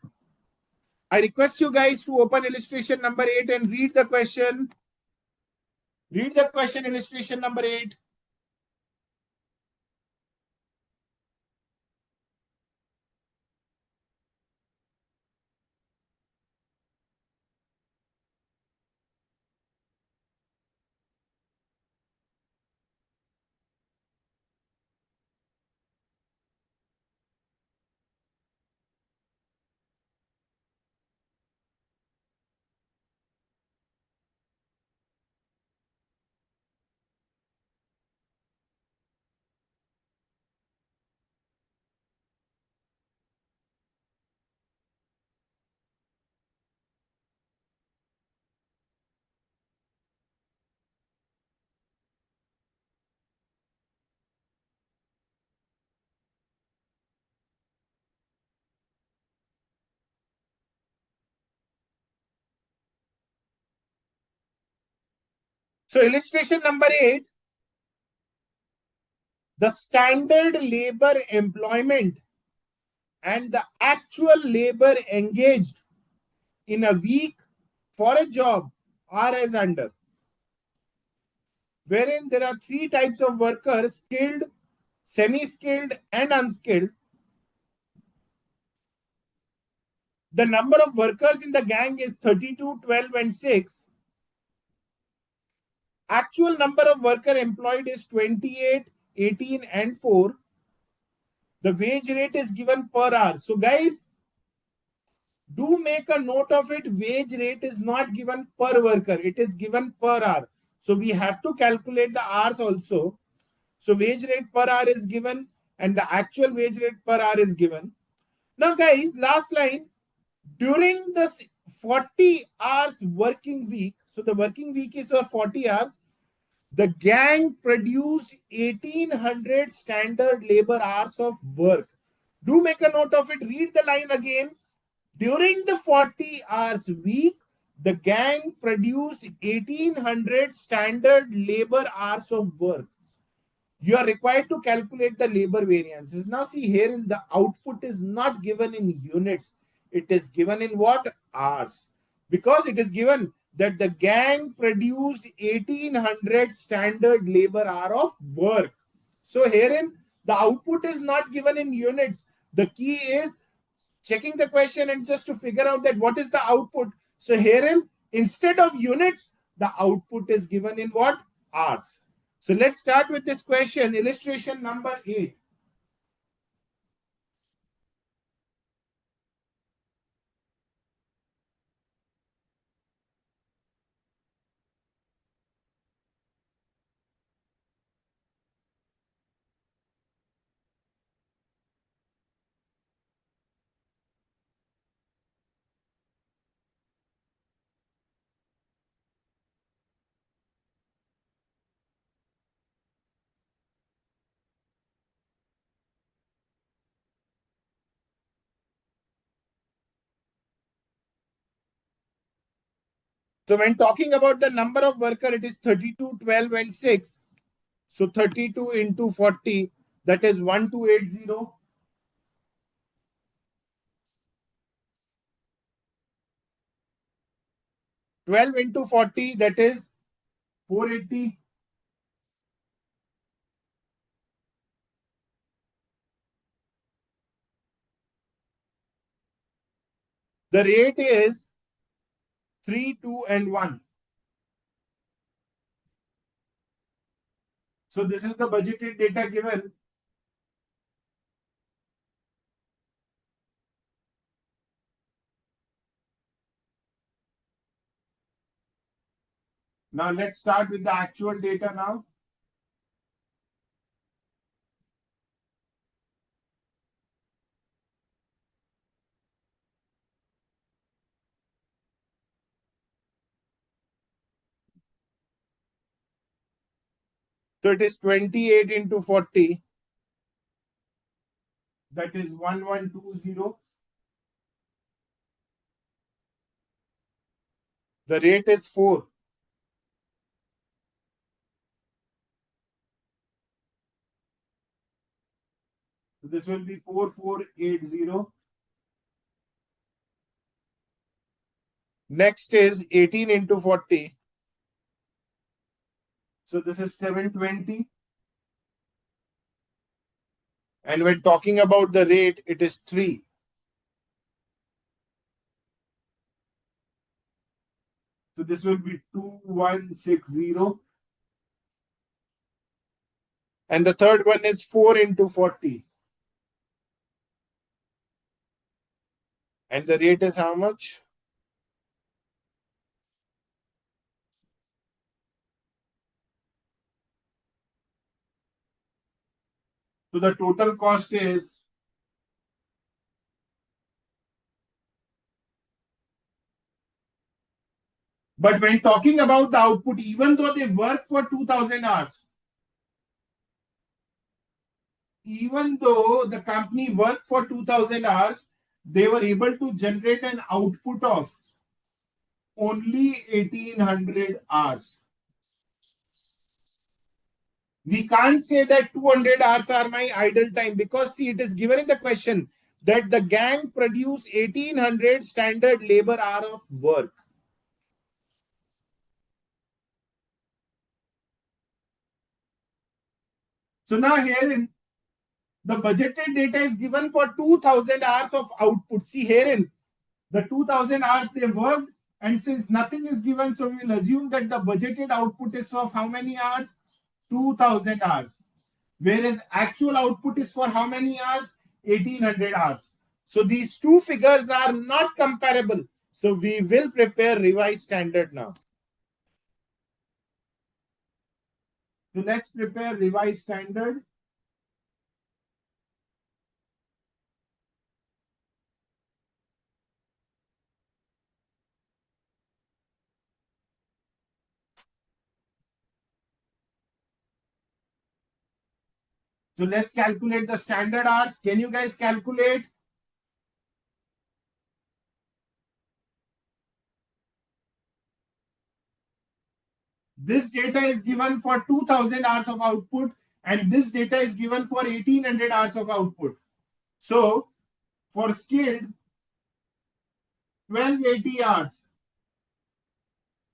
I request you guys to open illustration number 8 and read the question. Read the question, illustration number 8. So illustration number 8. the standard labor employment and the actual labor engaged in a week for a job are as under, wherein there are three types of workers: skilled, semi-skilled, and unskilled. The number of workers in the gang is 32, 12, and 6. Actual number of worker employed is 28, 18, and 4. The wage rate is given per hour. So guys, do make a note of it. Wage rate is not given per worker. It is given per hour. So we have to calculate the hours also. So wage rate per hour is given and the actual wage rate per hour is given. Now guys, last line. During the 40 hours working week, so the working week is for 40 hours, the gang produced 1800 standard labor hours of work. Do make a note of it. Read the line again. During the 40 hours week, the gang produced 1800 standard labor hours of work. You are required to calculate the labor variances. Now see here, in the output is not given in units. It is given in what? Hours. Because it is given that the gang produced 1800 standard labor hour of work. So herein the output is not given in units. The key is checking the question and just to figure out that what is the output. So herein, instead of units, the output is given in what? Hours. So let's start with this question, illustration number 8. So when talking about the number of worker, it is 32, 12, and 6. So 32 into 40, that is 1280. 12 into 40, that is 480. The rate is 3, 2, and 1. So this is the budgeted data given. Now let's start with the actual data now. So it is 28 into 40. That is 1120. The rate is 4. So this will be 4480. Next is 18 into 40. So this is 720. And when talking about the rate, it is 3. So this will be 2160. And the third one is 4 into 40. And the rate is how much? So the total cost is but when talking about the output, even though they work for 2000 hours, even though the company worked for 2000 hours, they were able to generate an output of only 1800 hours. We can't say that 200 hours are my idle time, because see, it is given in the question that the gang produce 1800 standard labor hour of work. So now herein, the budgeted data is given for 2000 hours of output. See herein, the 2000 hours they worked, and since nothing is given, so we will assume that the budgeted output is of how many hours? 2000 hours. Whereas actual output is for how many hours? 1800 hours. So these two figures are not comparable. So we will prepare revised standard now. So let's prepare revised standard. So let's calculate the standard hours. Can you guys calculate? This data is given for 2000 hours of output, and this data is given for 1800 hours of output. So for skilled, 1280 hours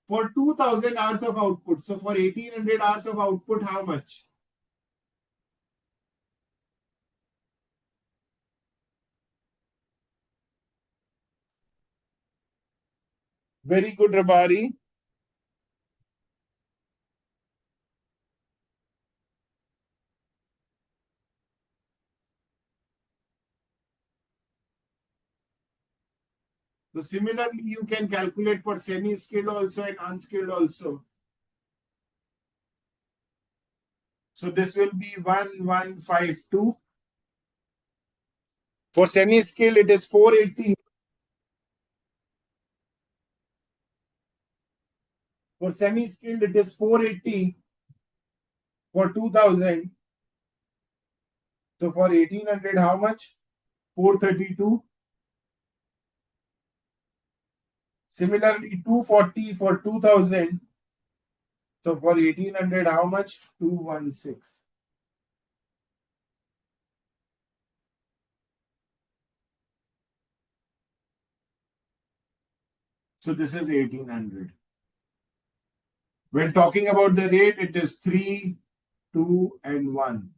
for 2000 hours of output. So for 1800 hours of output, how much? Very good, Rabari. So similarly, you can calculate for semi-skilled also and unskilled also. So this will be 1152. For semi-skilled, it is 480. For semi-skilled, it is 480 for 2000. So for 1800, how much? 432. Similarly, 240 for 2000. So for 1800, how much? 216. So this is 1800. When talking about the rate, it is 3, 2, and 1.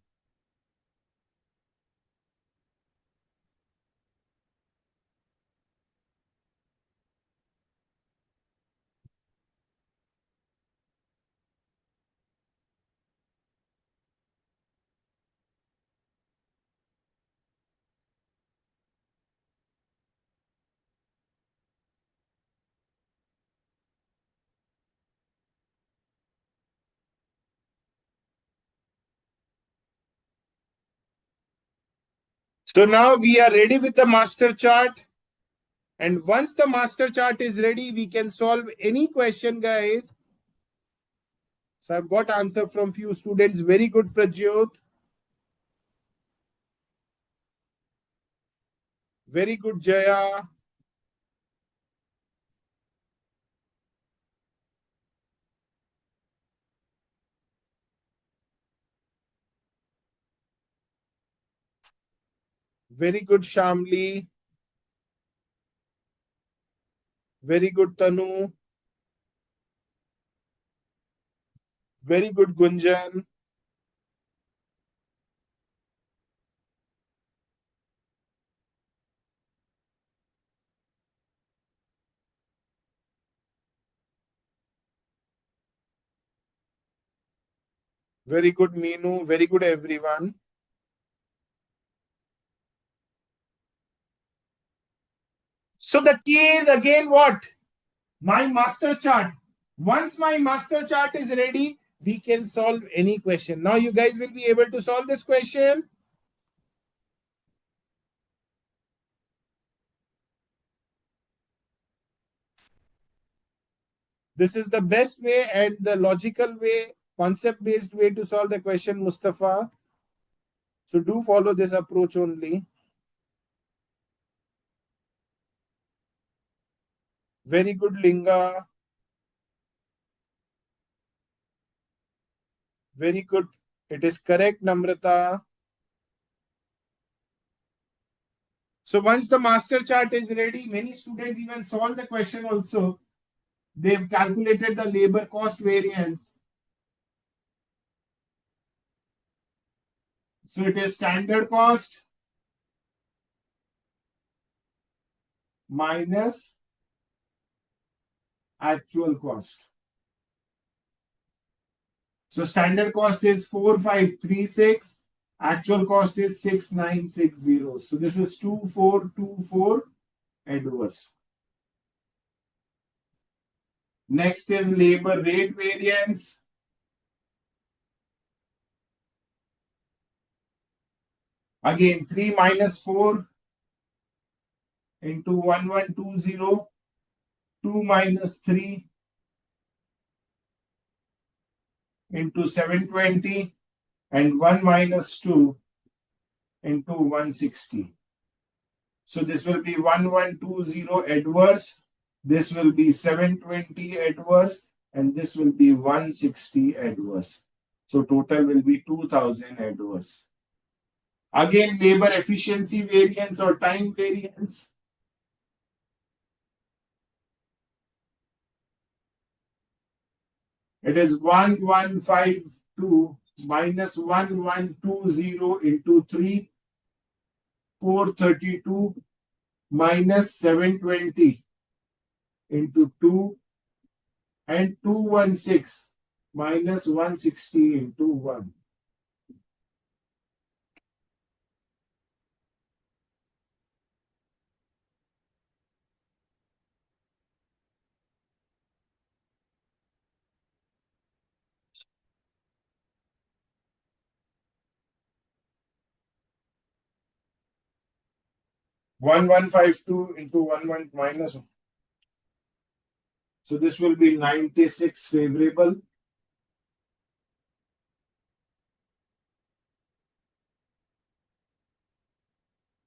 So now we are ready with the master chart. And once the master chart is ready, we can solve any question, guys. So I've got answer from few students. Very good, Prajyot. Very good, Jaya. Very good, Shamli. Very good, Tanu. Very good, Gunjan. Very good, Meenu. Very good, everyone. So the key is again what? My master chart. Once my master chart is ready, we can solve any question. Now you guys will be able to solve this question. This is the best way and the logical way, concept-based way to solve the question, Mustafa. So do follow this approach only. Very good, Linga. Very good, It is correct, Namrata. So once the master chart is ready, many students even solve the question also. They've calculated the labor cost variance. So it is standard cost minus actual cost. So standard cost is 4536. Actual cost is 6960. So this is 2424 adverse. Next is labor rate variance. Again, 3 minus 4 into 1120, 2 minus 3 into 720, and 1 minus 2 into 160. So this will be 1120 adverse, this will be 720 adverse, and this will be 160 adverse. So total will be 2000 adverse. Again, labor efficiency variance or time variance. It is 1152 minus 1120 into 3, 432 minus 720 into 2, and 216 minus 160 into 1. One 152 into 1 minus 1. So this will be 96 favorable.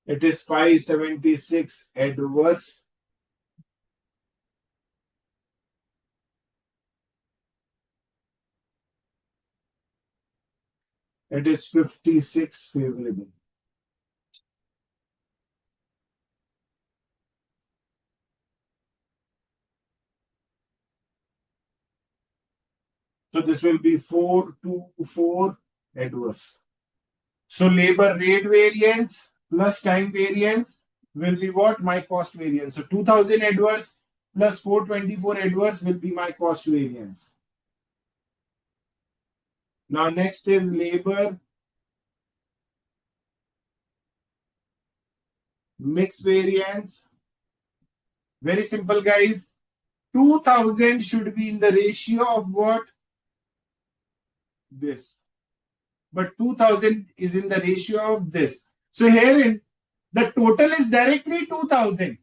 It is 576 adverse. It is 56 favorable. So this will be 424 adverse. So labor rate variance plus time variance will be what? My cost variance. So 2000 adverse plus 424 adverse will be my cost variance. Now next is labor mix variance. Very simple, guys. 2000 should be in the ratio of what? This. But 2000 is in the ratio of this. So herein, the total is directly 2000.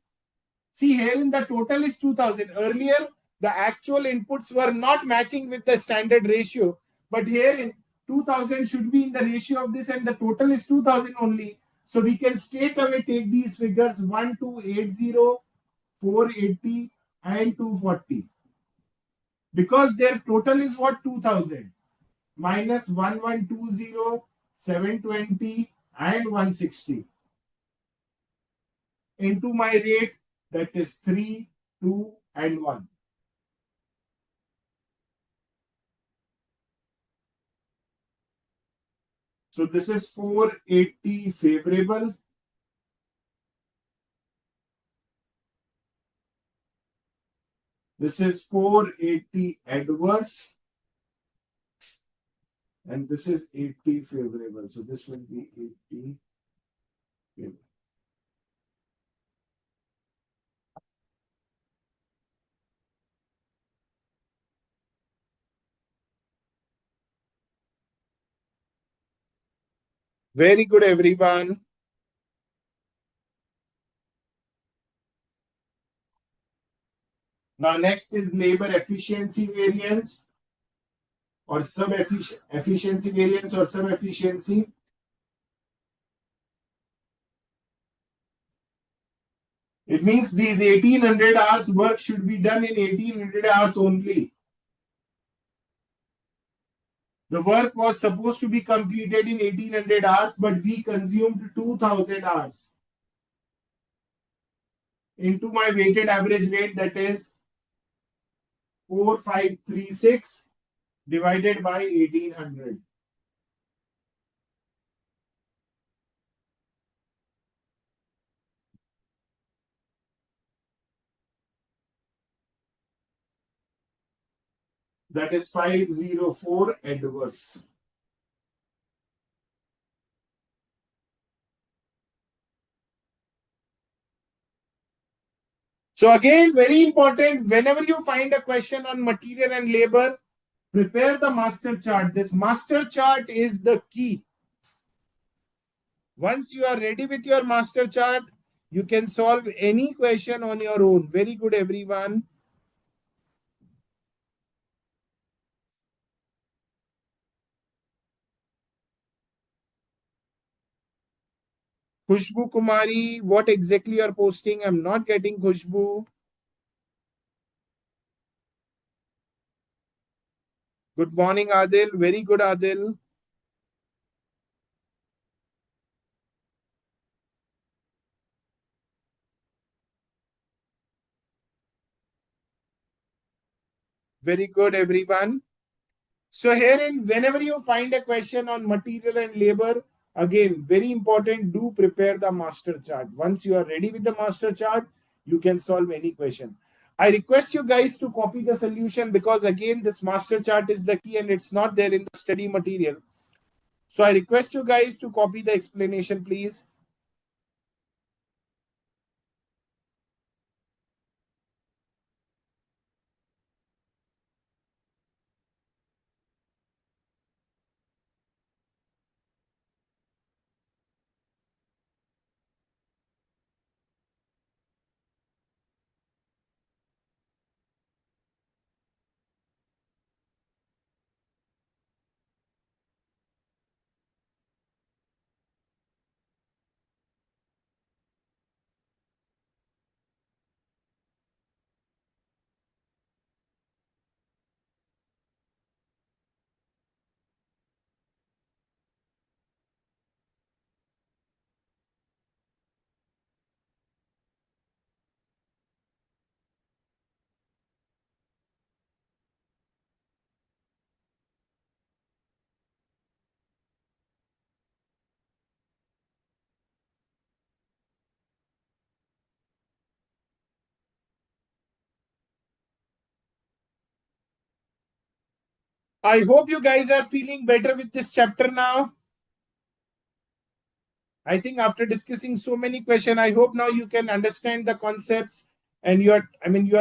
See, herein the total is 2000. Earlier, the actual inputs were not matching with the standard ratio. But herein, 2000 should be in the ratio of this, and the total is 2000 only. So we can straight away take these figures 1280, 480, and 240. Because their total is what? 2000 minus 1120, 720, and 160 into my rate, that is 3, 2, and 1. So this is 480 favorable. This is 480 adverse. And this is 80 favorable. So this will be 80 favorable. Very good, everyone. Now next is labor efficiency variance or sub-efficiency variance or sub-efficiency. It means these 1800 hours work should be done in 1800 hours only. The work was supposed to be completed in 1800 hours, but we consumed 2000 hours into my weighted average rate, that is 4536 divided by 1800. That is 504 adverse. So again, very important, whenever you find a question on material and labor, prepare the master chart. This master chart is the key. Once you are ready with your master chart, you can solve any question on your own. Very good, everyone. Khushbu Kumari, what exactly you are posting? I'm not getting Khushbu. Good morning, Adil. Very good, Adil. Very good, everyone. So herein, whenever you find a question on material and labor, again, very important, do prepare the master chart. Once you are ready with the master chart, you can solve any question. I request you guys to copy the solution because again, this master chart is the key and it's not there in the study material. So I request you guys to copy the explanation, please. I hope you guys are feeling better with this chapter now. I think after discussing so many questions, I hope now you can understand the concepts and you are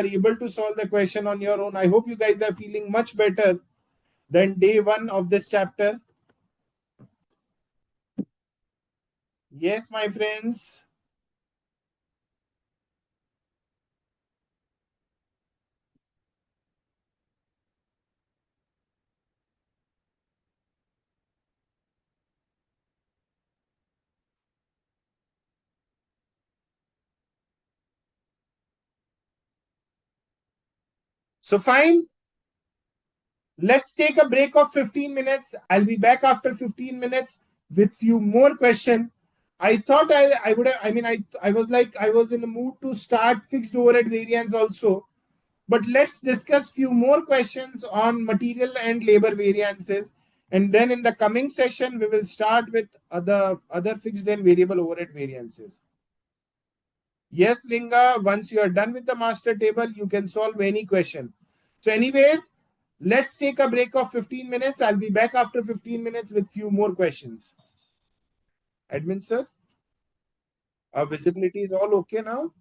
able to solve the question on your own. I hope you guys are feeling much better than day one of this chapter. Yes, my friends. So fine. Let's take a break of 15 minutes. I'll be back after 15 minutes with few more questions. I thought I would have, I was like, I was in the mood to start fixed overhead variance also. But let's discuss few more questions on material and labor variances. And then in the coming session, we will start with other fixed and variable overhead variances. Yes, Linga, once you are done with the master table, you can solve any question. So anyways, let's take a break of 15 minutes. I'll be back after 15 minutes with few more questions. Admin sir, our visibility is all okay now?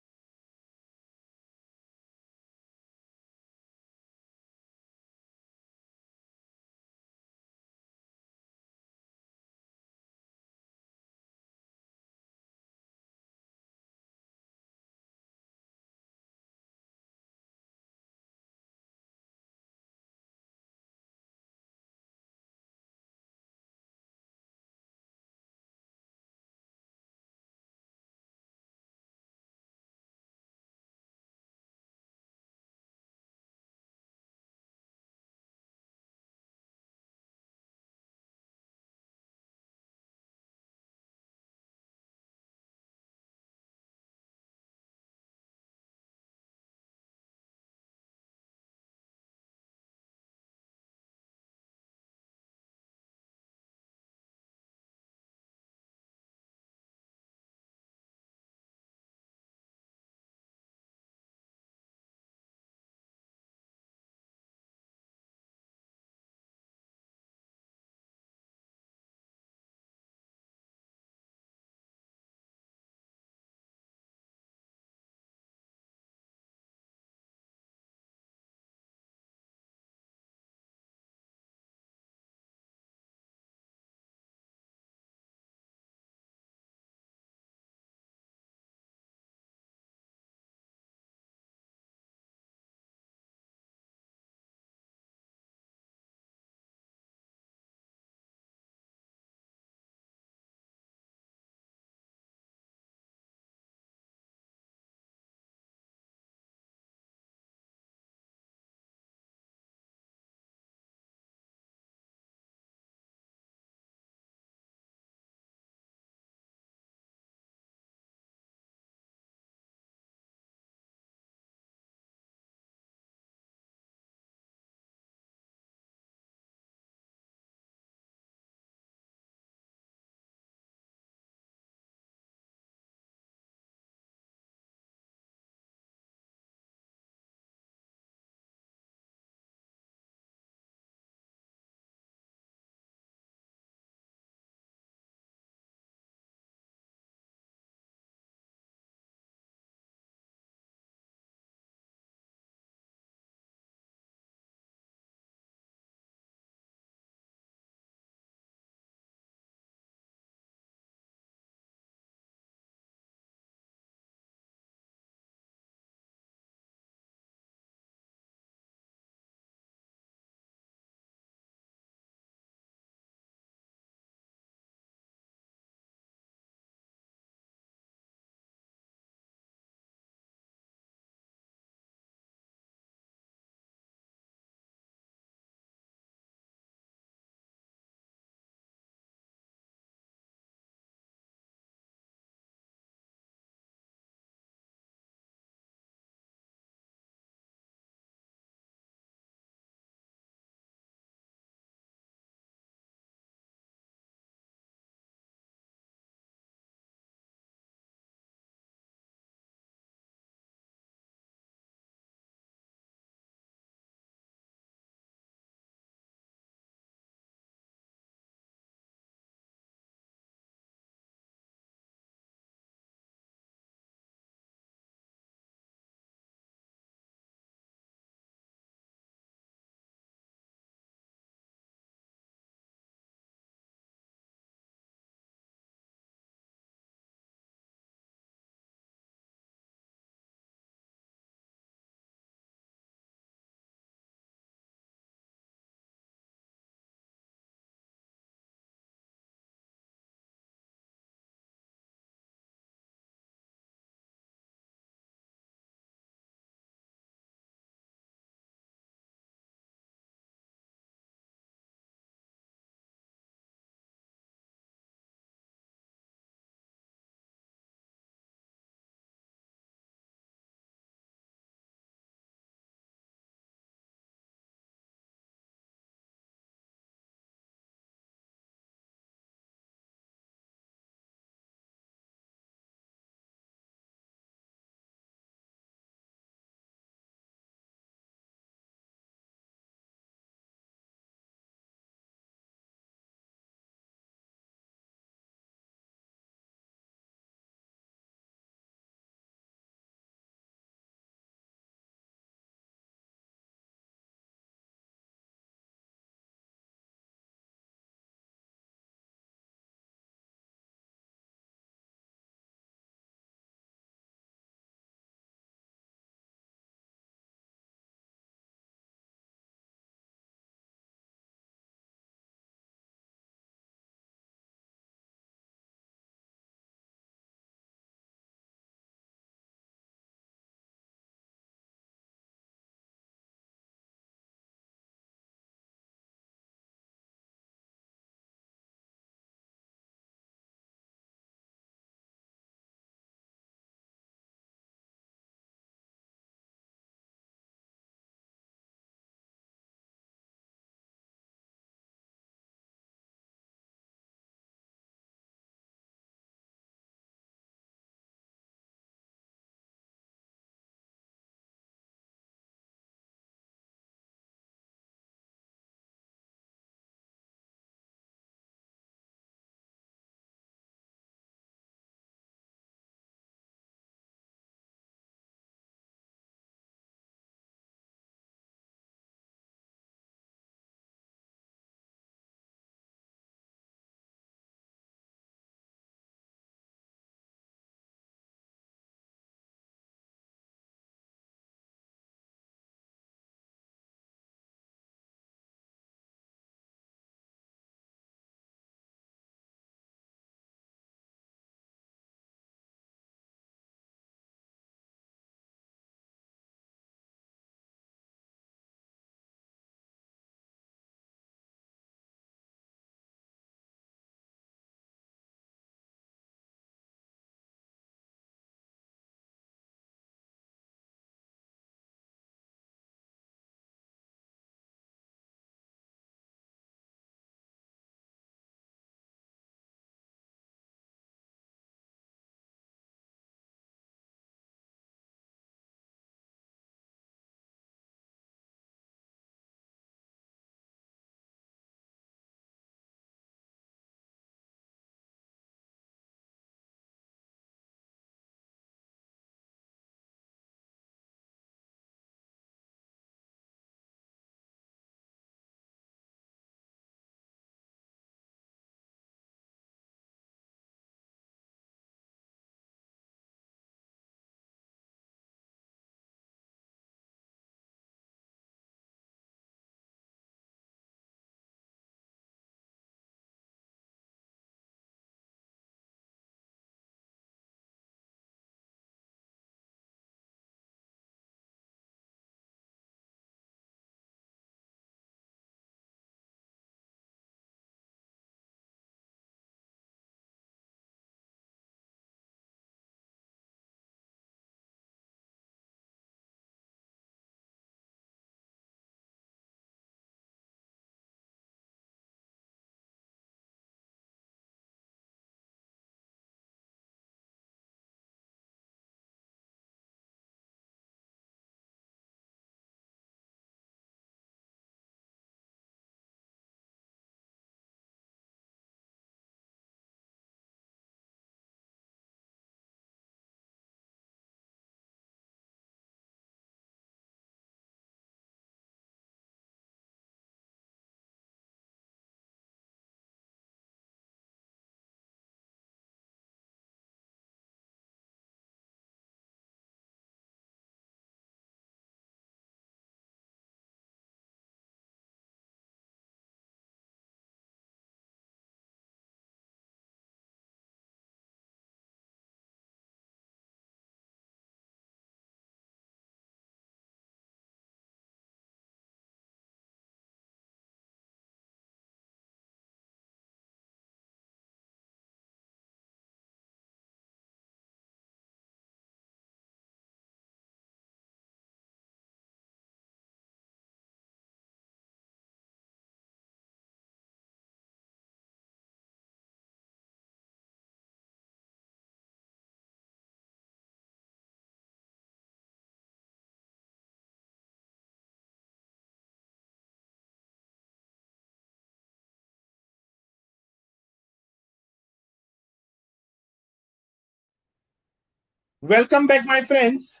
Welcome back, my friends.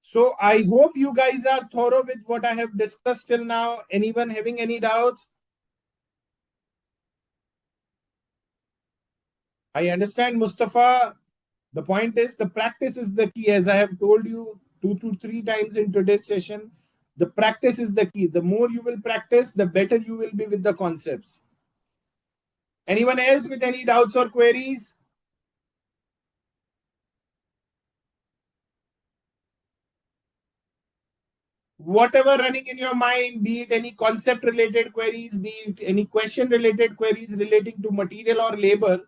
So I hope you guys are thorough with what I have discussed till now. Anyone having any doubts? I understand, Mustafa. The point is the practice is the key. As I have told you 2 to 3 times in today's session, the practice is the key. The more you will practice, the better you will be with the concepts. Anyone else with any doubts or queries? Whatever running in your mind, be it any concept related queries, be it any question related queries relating to material or labor,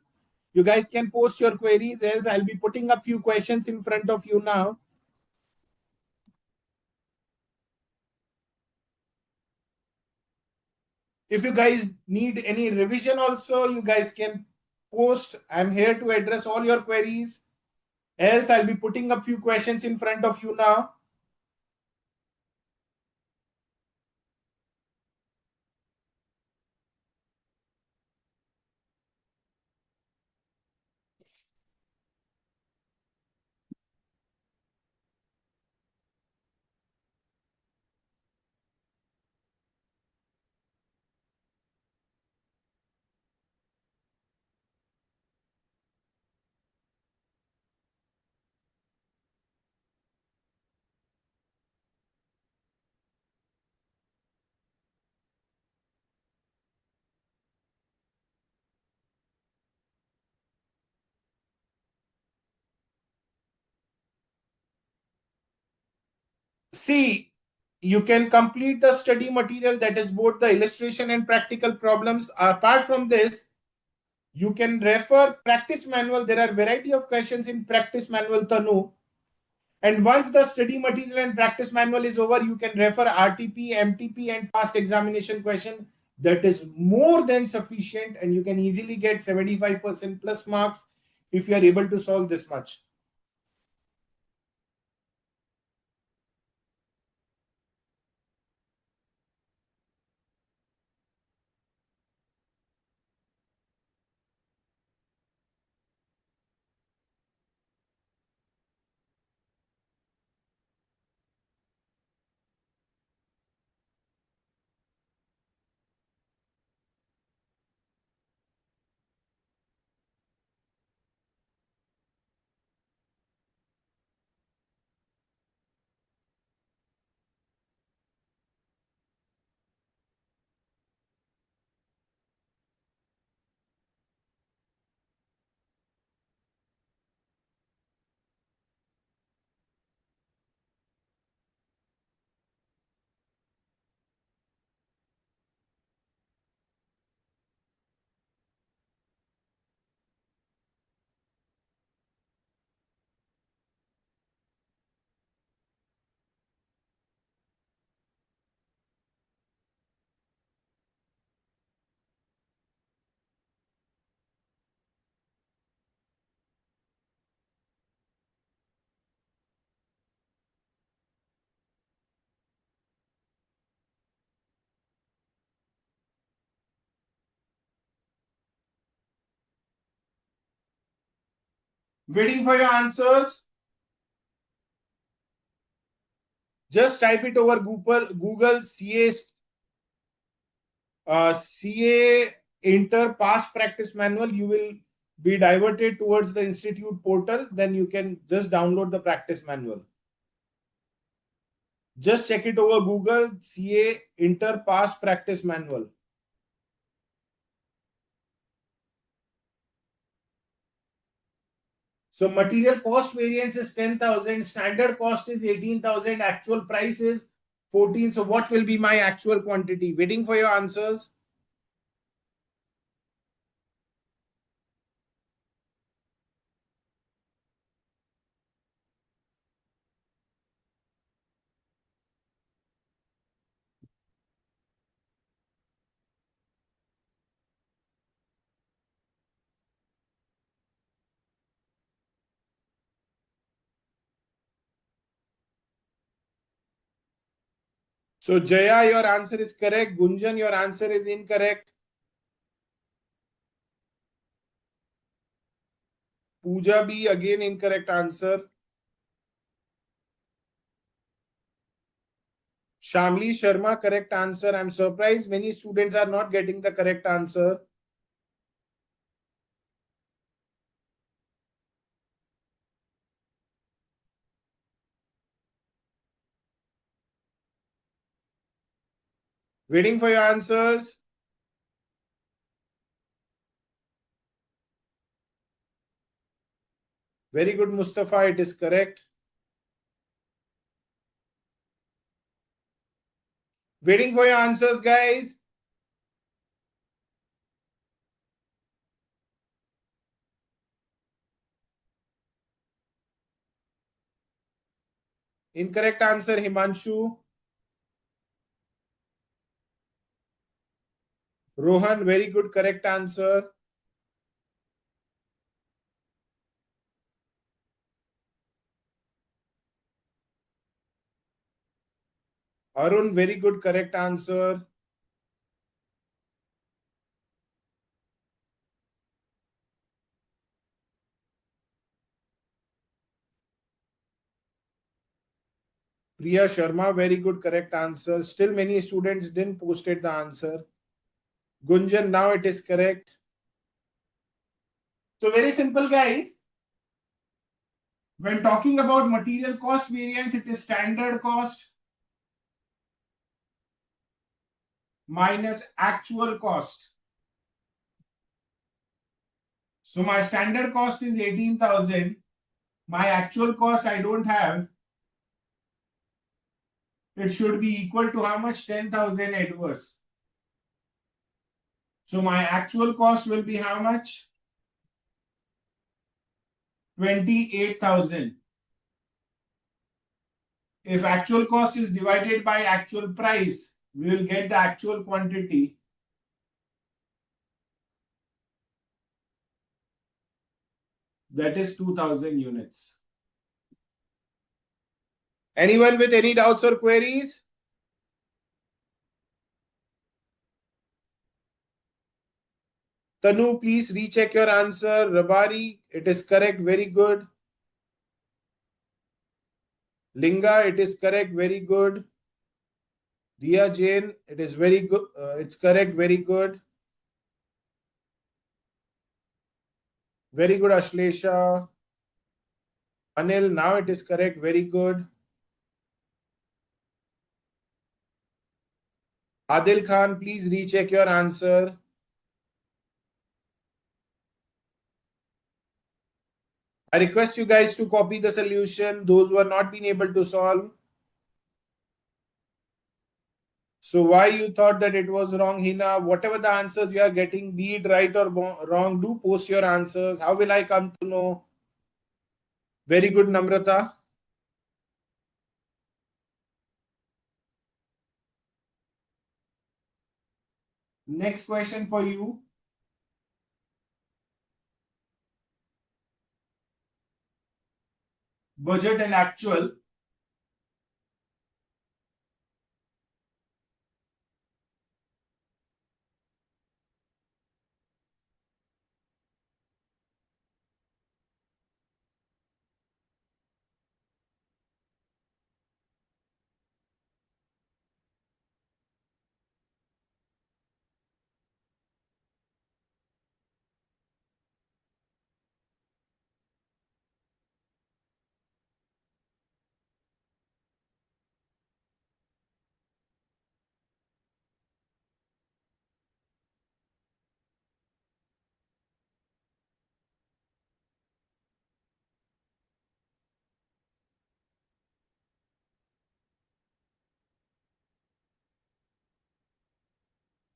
you guys can post your queries. Else, I'll be putting up few questions in front of you now. If you guys need any revision also, you guys can post. I'm here to address all your queries. Else, I'll be putting up few questions in front of you now. See, you can complete the study material, that is both the illustration and practical problems. Apart from this, you can refer practice manual. There are variety of questions in practice manual, Tanu. And once the study material and practice manual is over, you can refer RTP, MTP, and past examination question. That is more than sufficient, and you can easily get 75% plus marks if you are able to solve this much. Waiting for your answers. Just type it over Google CA Inter Past Practice Manual. You will be diverted towards the institute portal. Then you can just download the practice manual. Just check it over Google CA Inter Past Practice Manual. So material cost variance is 10,000. Standard cost is 18,000. Actual price is 14. So what will be my actual quantity? Waiting for your answers. So Jaya, your answer is correct. Gunjan, your answer is incorrect. Pooja B, again incorrect answer. Shamli Sharma, correct answer. I'm surprised many students are not getting the correct answer. Waiting for your answers. Very good, Mustafa. It is correct. Waiting for your answers, guys. Incorrect answer, Himanshu. Rohan, very good, correct answer. Arun, very good, correct answer. Priya Sharma, very good, correct answer. Still many students didn't posted the answer. Gunjan, now it is correct. So very simple, guys. When talking about material cost variance, it is standard cost minus actual cost. So my standard cost is 18,000. My actual cost I don't have. It should be equal to how much? 10,000 adverse. So my actual cost will be how much? 28,000. If actual cost is divided by actual price, we will get the actual quantity. That is 2,000 units. Anyone with any doubts or queries? Tanu, please recheck your answer. Rabari, it is correct. Very good. Linga, it is correct. Very good. Diya Jain, it is very good. It's correct. Very good. Very good, Ashlesha. Anil, now it is correct. Very good. Adil Khan, please recheck your answer. I request you guys to copy the solution, those who are not been able to solve. So why you thought that it was wrong, Hina? Whatever the answers you are getting, be it right or wrong, do post your answers. How will I come to know? Very good, Namrata. Next question for you. Budget and actual.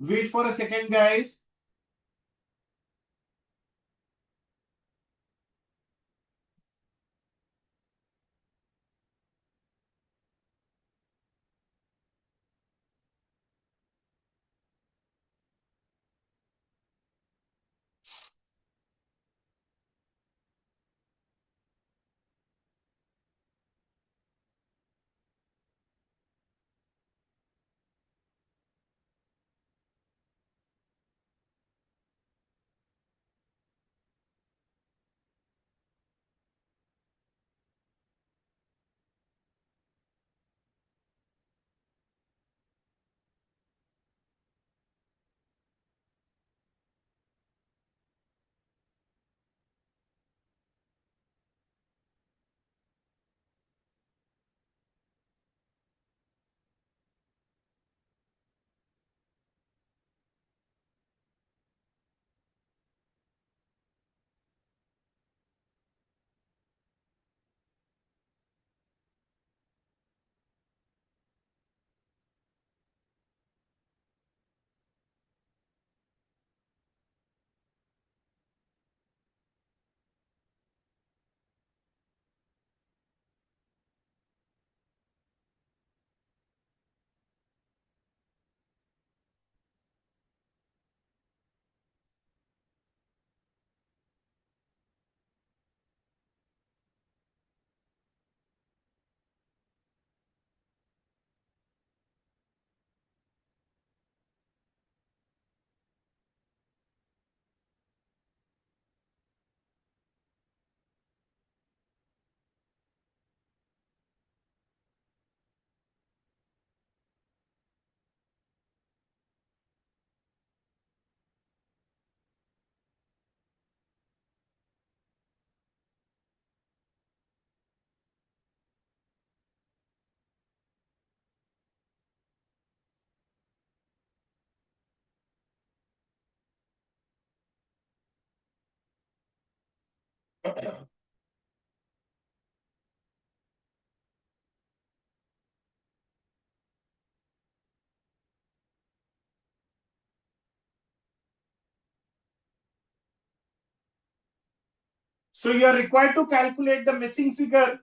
Wait for a second, guys. So you are required to calculate the missing figure.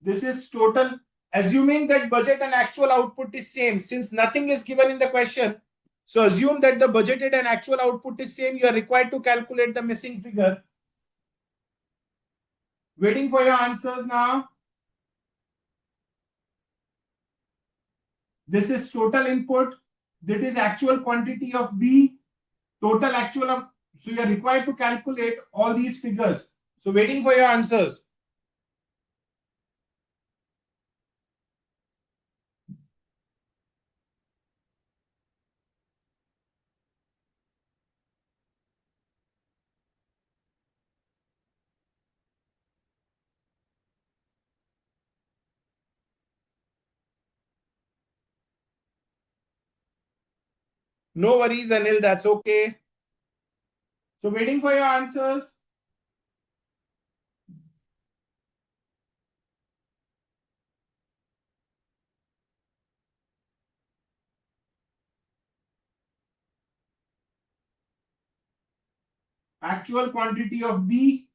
This is total, assuming that budget and actual output is same. Since nothing is given in the question, so assume that the budgeted and actual output is same. You are required to calculate the missing figure. Waiting for your answers now. This is total input. That is actual quantity of B. Total actual of, so you are required to calculate all these figures. So waiting for your answers. No worries, Anil, that's okay. So waiting for your answers. Actual quantity of B.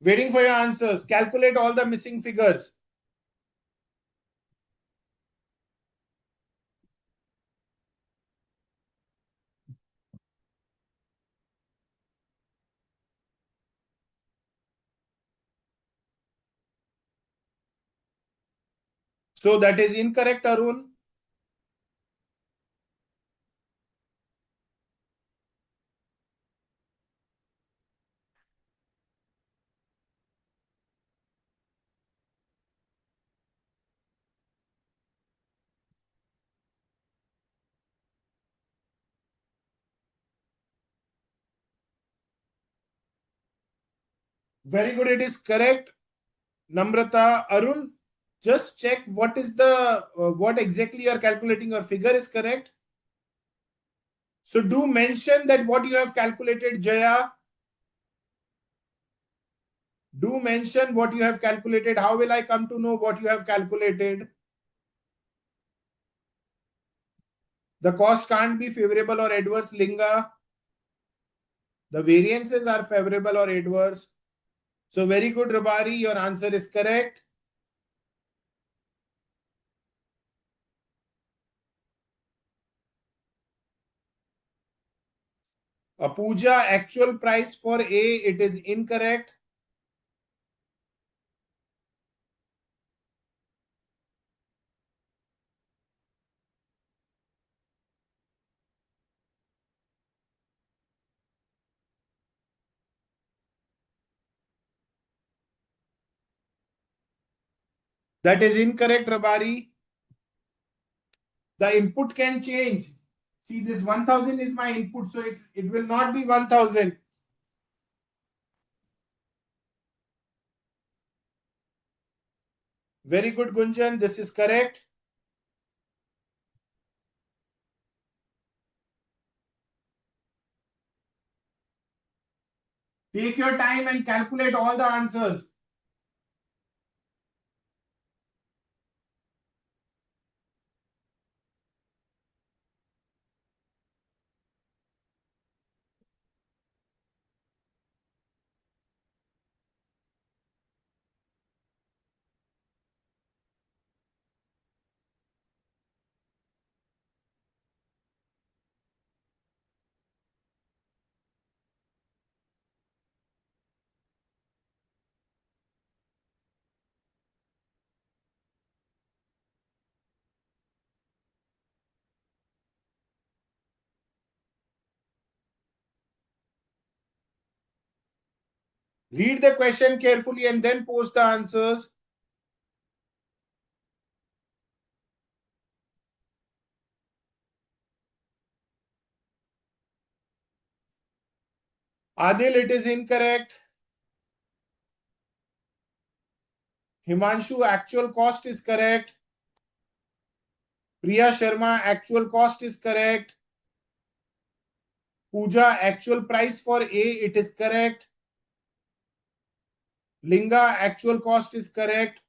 Waiting for your answers. Calculate all the missing figures. So that is incorrect, Arun. Very good, it is correct. Namrata, Arun, just check what is the what exactly you are calculating. Your figure is correct. So do mention that what you have calculated, Jaya. Do mention what you have calculated. How will I come to know what you have calculated? The cost can't be favorable or adverse, Linga. The variances are favorable or adverse. So very good, Rabari. Your answer is correct. Pooja, actual price for A, it is incorrect. That is incorrect, Rabari. The input can change. See, this 1000 is my input, so it will not be 1000. Very good, Gunjan. This is correct. Take your time and calculate all the answers. Read the question carefully and then post the answers. Adil, it is incorrect. Himanshu, actual cost is correct. Priya Sharma, actual cost is correct. Pooja, actual price for A, it is correct. Linga, actual cost is correct.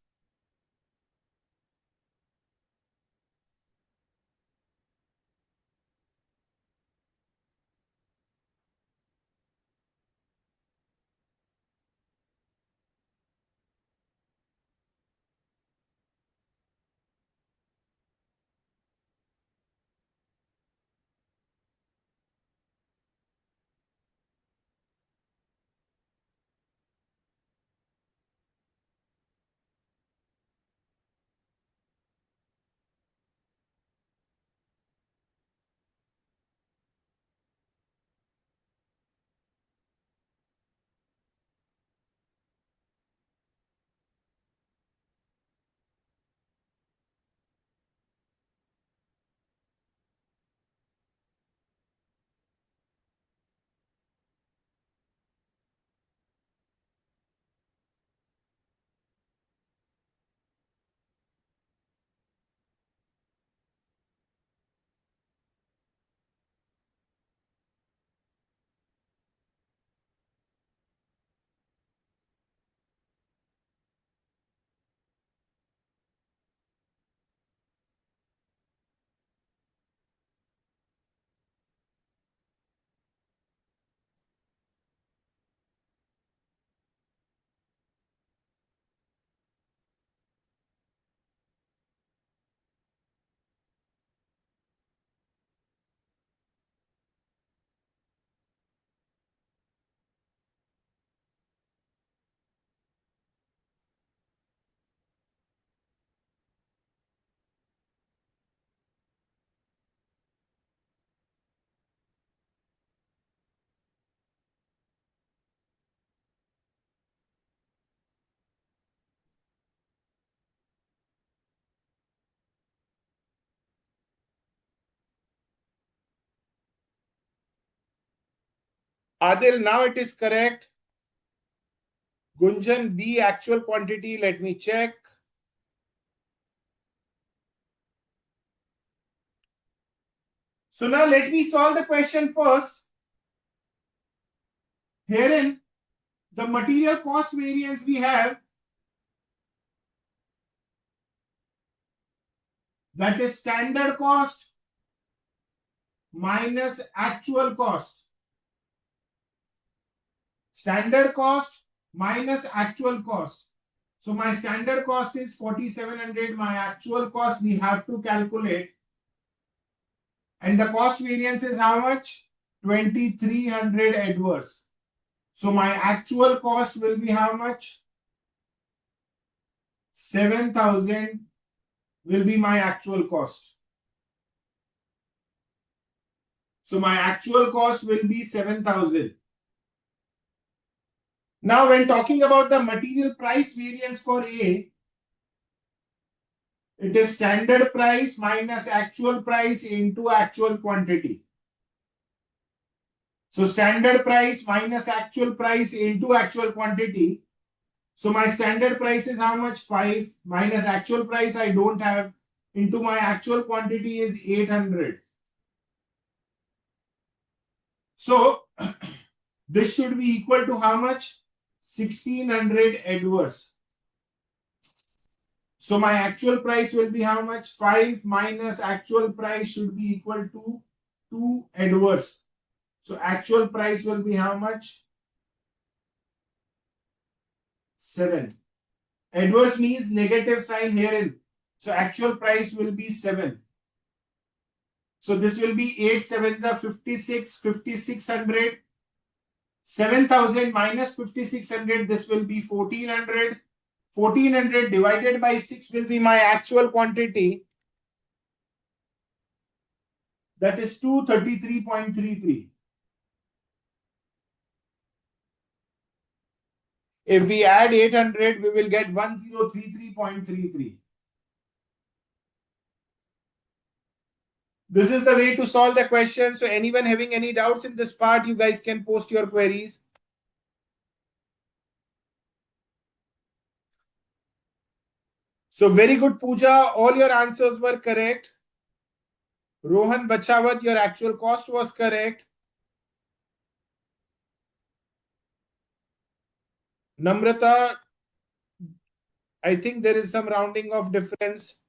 Adil, now it is correct. Gunjan, B, actual quantity. Let me check. So now let me solve the question first. Herein, the material cost variance we have, that is standard cost minus actual cost. Standard cost minus actual cost. So my standard cost is 4,700. My actual cost we have to calculate. And the cost variance is how much? 2,300 adverse. So my actual cost will be how much? 7,000 will be my actual cost. So my actual cost will be 7,000. Now, when talking about the material price variance for A, it is standard price minus actual price into actual quantity. So standard price minus actual price into actual quantity. So my standard price is how much? 5 minus actual price I don't have into my actual quantity is 800. So this should be equal to how much? 1,600 adverse. So my actual price will be how much? 5 minus actual price should be equal to 2 adverse. So actual price will be how much? 7. Adverse means negative sign herein. So actual price will be 7. So this will be 8 sevens are 56, 5,600. 7,000 minus 5,600, this will be 1,400. 1,400 divided by 6 will be my actual quantity. That is 233.33. If we add 800, we will get 1033.33. This is the way to solve the question. So anyone having any doubts in this part, you guys can post your queries. So very good, Pooja. All your answers were correct. Rohan Bachawat, your actual cost was correct. Namrata, I think there is some rounding of difference.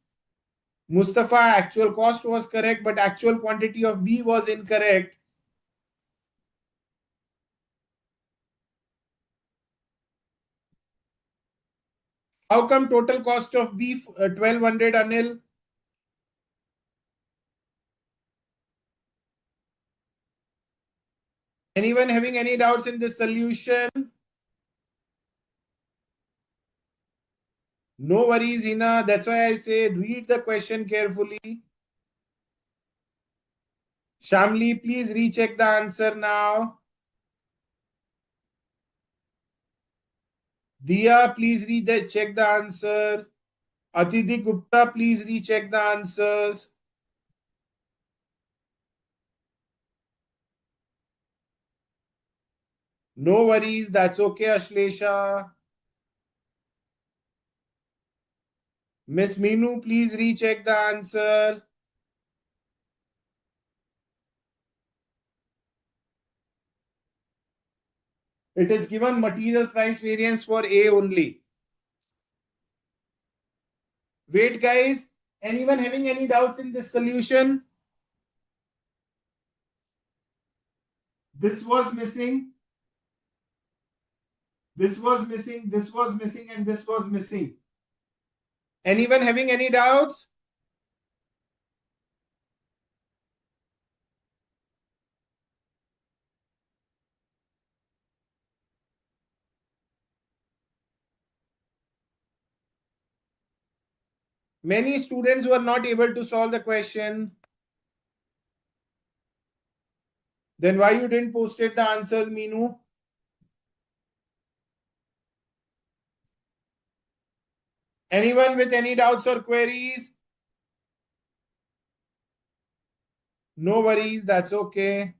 Mustafa, actual cost was correct, but actual quantity of B was incorrect. How come total cost of B 1200, Anil? Anyone having any doubts in this solution? No worries, Hina. That's why I say read the question carefully. Shamli, please recheck the answer now. Diya, please check the answer. Atidhi Gupta, please recheck the answers. No worries, that's okay, Ashlesha. Miss Meenu, please recheck the answer. It is given material price variance for A only. Wait, guys. Anyone having any doubts in this solution? This was missing. This was missing. This was missing. And this was missing. Anyone having any doubts? Many students were not able to solve the question. Then why you didn't post it the answer, Meenu? Anyone with any doubts or queries? No worries, that's okay.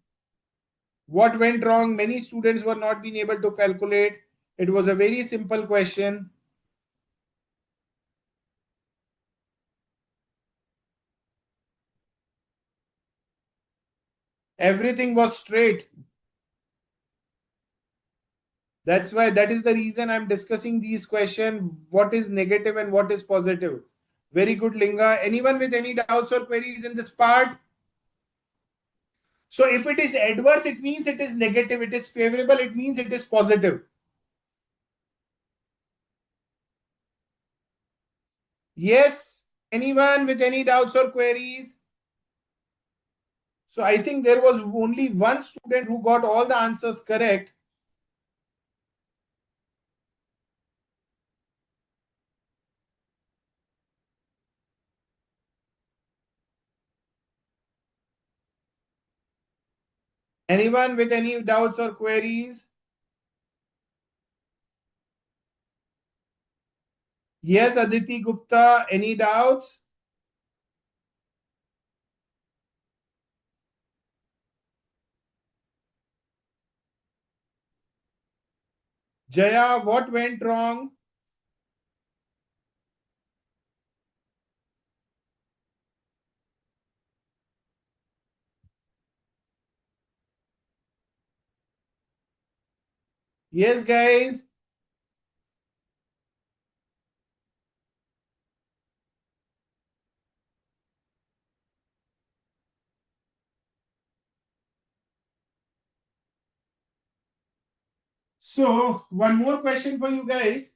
What went wrong? Many students were not being able to calculate. It was a very simple question. Everything was straight. That's why, that is the reason I'm discussing these questions. What is negative and what is positive? Very good, Linga. Anyone with any doubts or queries in this part? So if it is adverse, it means it is negative. It is favorable, it means it is positive. Yes. Anyone with any doubts or queries? So I think there was only one student who got all the answers correct. Anyone with any doubts or queries? Yes, Aditi Gupta, any doubts? Jaya, what went wrong? Yes, guys. So, one more question for you guys.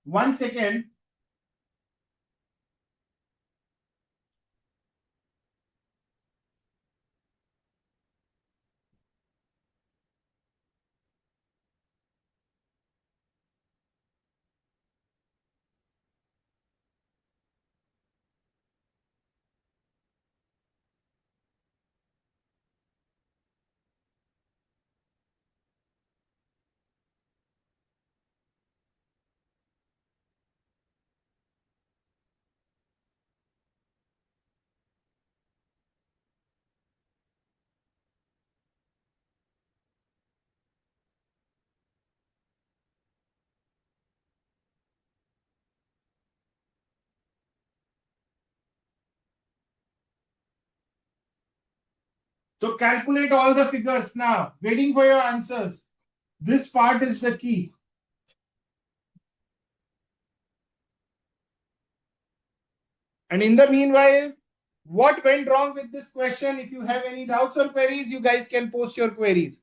1 second. So calculate all the figures now. Waiting for your answers. This part is the key. And in the meanwhile, what went wrong with this question? If you have any doubts or queries, you guys can post your queries.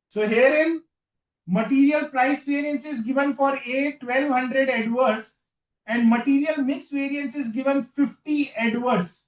So herein, material price variance is given for A 1200 adverse and material mix variance is given 50 adverse.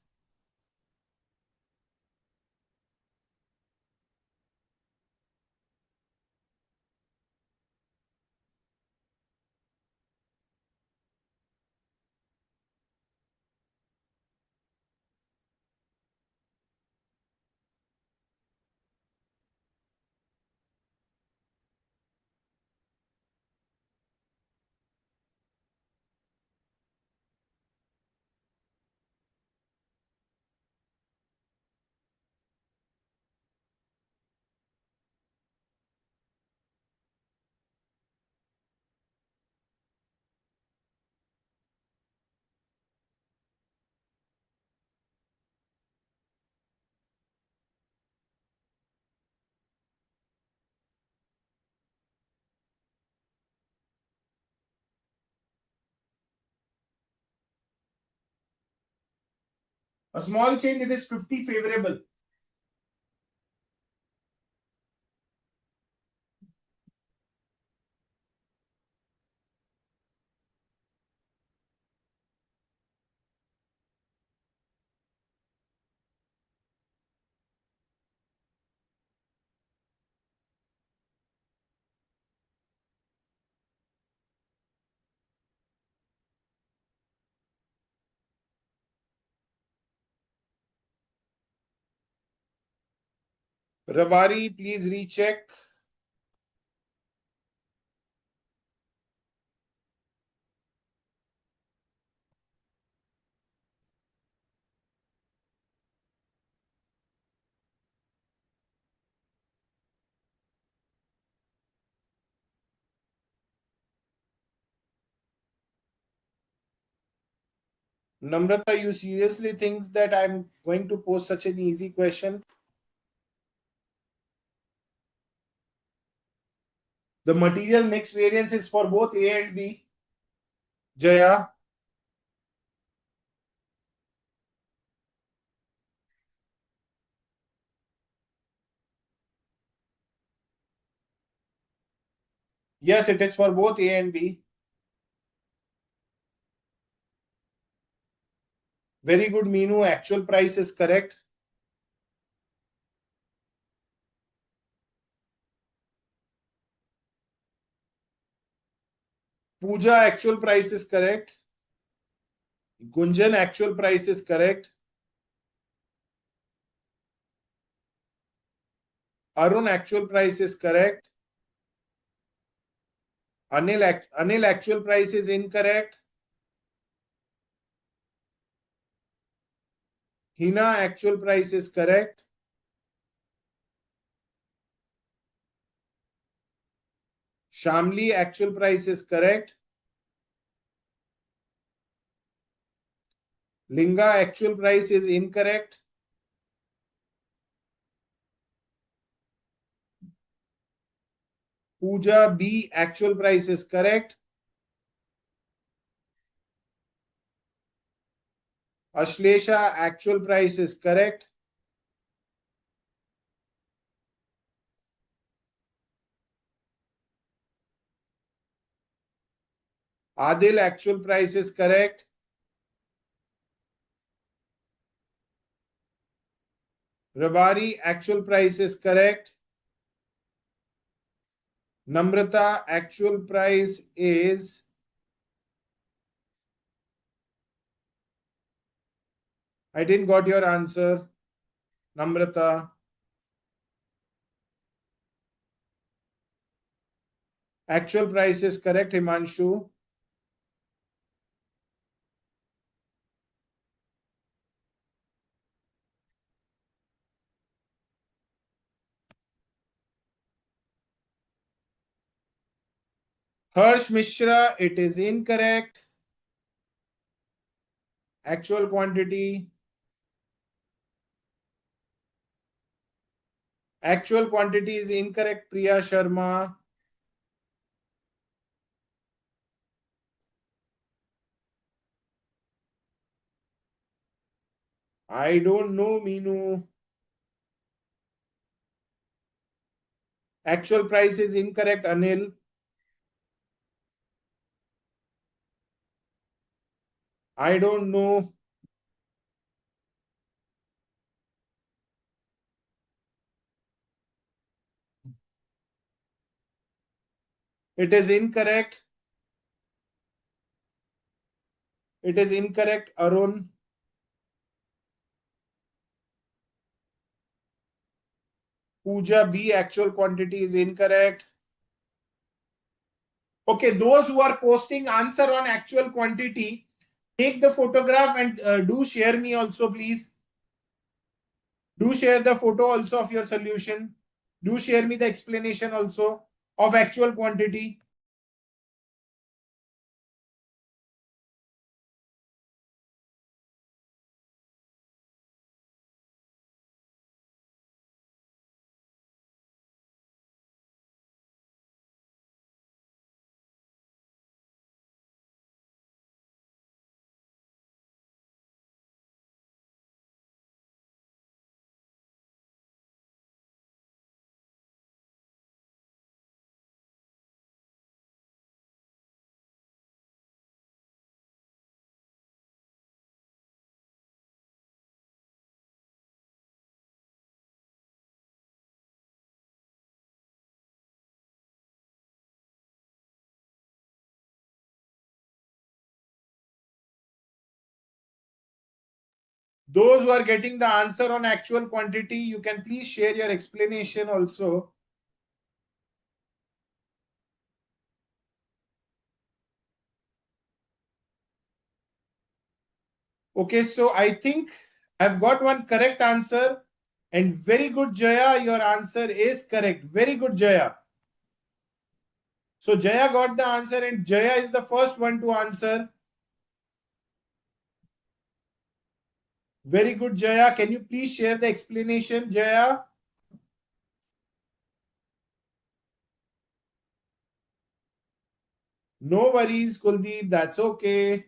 A small change, it is 50 favorable. Rabari, please recheck. Namrata, you seriously think that I'm going to post such an easy question? The material mix variance is for both A and B. Jaya, yes, it is for both A and B. Very good, Meenu. Actual price is correct. Pooja, actual price is correct. Gunjan, actual price is correct. Arun, actual price is correct. Anil, actual price is incorrect. Hina, actual price is correct. Shamli, actual price is correct. Linga, actual price is incorrect. Pooja, B, actual price is correct. Ashlesha, actual price is correct. Adil, actual price is correct. Rabari, actual price is correct. Namrata, actual price is I didn't got your answer. Namrata. Actual price is correct, Himanshu. Harsh Mishra, it is incorrect. actual quantity. Actual quantity is incorrect, Priya Sharma. I don't know, Meenu. Actual price is incorrect, Anil. I don't know. It is incorrect. It is incorrect, Arun. Pooja B, actual quantity is incorrect. Okay, those who are posting answer on actual quantity, take the photograph and do share me also, please. Do share the photo also of your solution. Do share me the explanation also of actual quantity. Those who are getting the answer on actual quantity, you can please share your explanation also. Okay, so I think I've got one correct answer. And very good, Jaya. Your answer is correct. Very good, Jaya. So Jaya got the answer, and Jaya is the first one to answer. Very good, Jaya. Can you please share the explanation, Jaya? No worries, Kuldeep. That's okay.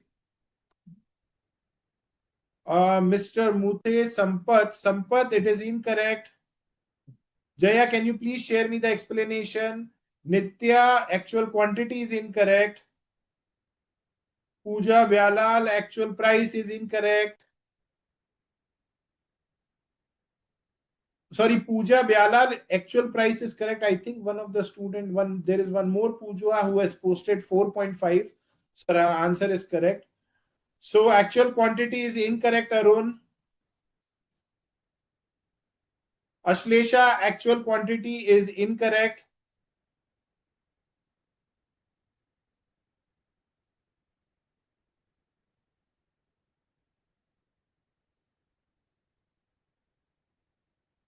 Mr. Mute Sampath. Sampath, it is incorrect. Jaya, can you please share me the explanation? Nitya, actual quantity is incorrect. Pooja Vyalal, actual price is incorrect. Sorry, Pooja Vyalal, actual price is correct. I think one of the student, there is one more Pooja who has posted 4.5. So our answer is correct. So actual quantity is incorrect, Arun. Ashlesha, actual quantity is incorrect.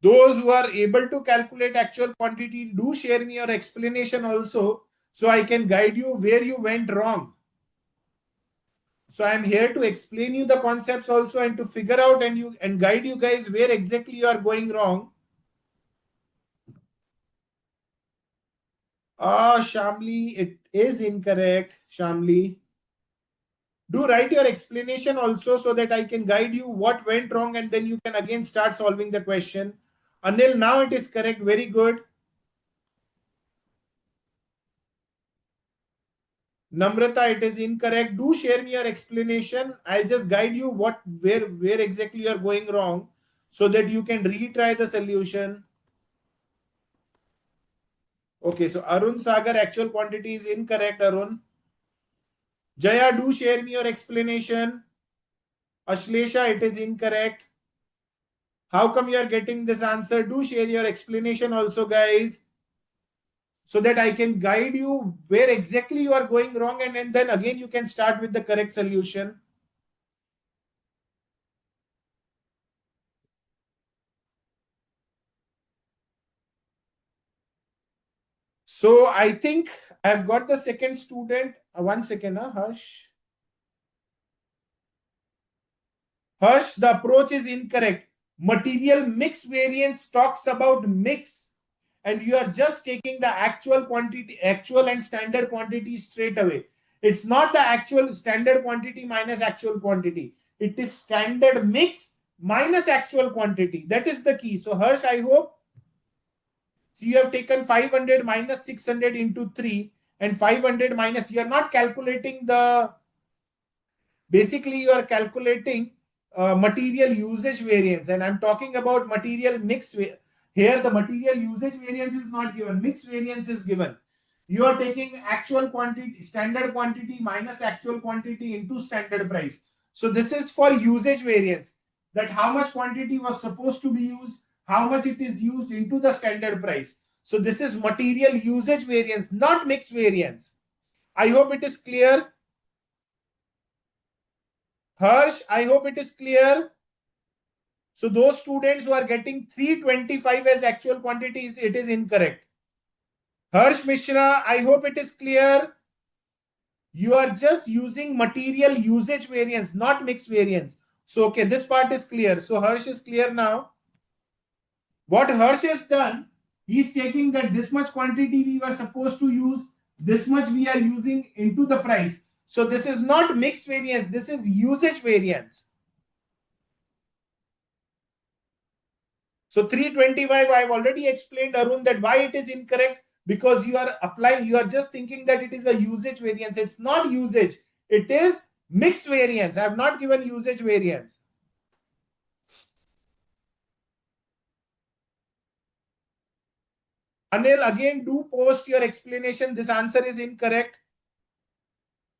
Those who are able to calculate actual quantity, do share me your explanation also, so I can guide you where you went wrong. So I'm here to explain you the concepts also and to figure out and guide you guys where exactly you are going wrong. Shamli, it is incorrect. Shamli, do write your explanation also so that I can guide you what went wrong, and then you can again start solving the question. Anil, now it is correct. Very good. Namrata, it is incorrect. Do share me your explanation. I'll just guide you where exactly you are going wrong, so that you can retry the solution. Okay, so Arun Sagar, actual quantity is incorrect, Arun. Jaya, do share me your explanation. Ashlesha, it is incorrect. How come you are getting this answer? Do share your explanation also, guys, so that I can guide you where exactly you are going wrong, and then again you can start with the correct solution. So I think I've got the second student. One second, Harsh. Harsh, the approach is incorrect. Material mix variance talks about mix, and you are just taking the actual quantity, actual and standard quantity straight away. It's not the actual standard quantity minus actual quantity. It is standard mix minus actual quantity. That is the key. So Harsh, I hope. So you have taken 500 minus 600 into 3 and 500 minus, you are not calculating the, basically you are calculating material usage variance, and I'm talking about material mix. Here the material usage variance is not given, mix variance is given. You are taking actual quantity, standard quantity minus actual quantity into standard price. So this is for usage variance, that how much quantity was supposed to be used, how much it is used into the standard price. So this is material usage variance, not mix variance. I hope it is clear. Harsh, I hope it is clear. So those students who are getting 325 as actual quantities, it is incorrect. Harsh Mishra, I hope it is clear. You are just using material usage variance, not mix variance. So, okay, this part is clear. So Harsh is clear now. What Harsh has done, he's taking that this much quantity we were supposed to use, this much we are using into the price. So this is not mix variance, this is usage variance. So 325, I've already explained, Arun, that why it is incorrect, because you are applying, you are just thinking that it is a usage variance. It's not usage, it is mixed variance. I have not given usage variance. Anil, again, do post your explanation. This answer is incorrect.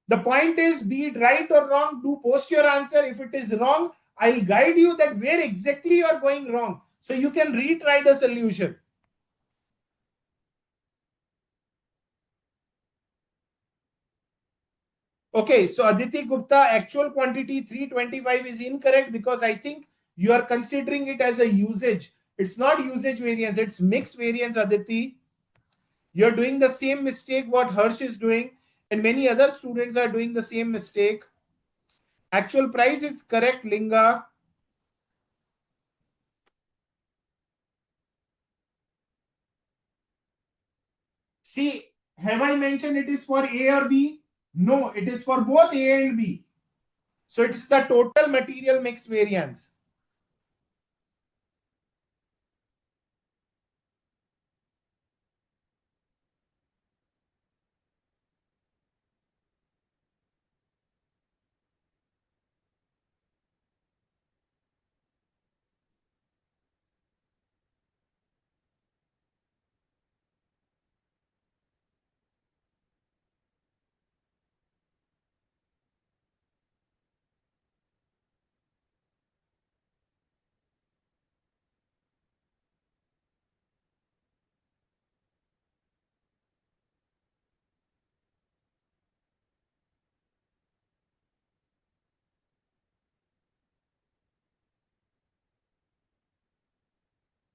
The point is, be it right or wrong, do post your answer. If it is wrong, I'll guide you that where exactly you are going wrong, so you can retry the solution. Okay, so Aditi Gupta, actual quantity 325 is incorrect, because I think you are considering it as a usage. It's not usage variance, it's mix variance, Aditi. You're doing the same mistake what Harsh is doing, and many other students are doing the same mistake. Actual price is correct, Linga. See, have I mentioned it is for A or B? No, it is for both A and B. So it's the total material mix variance.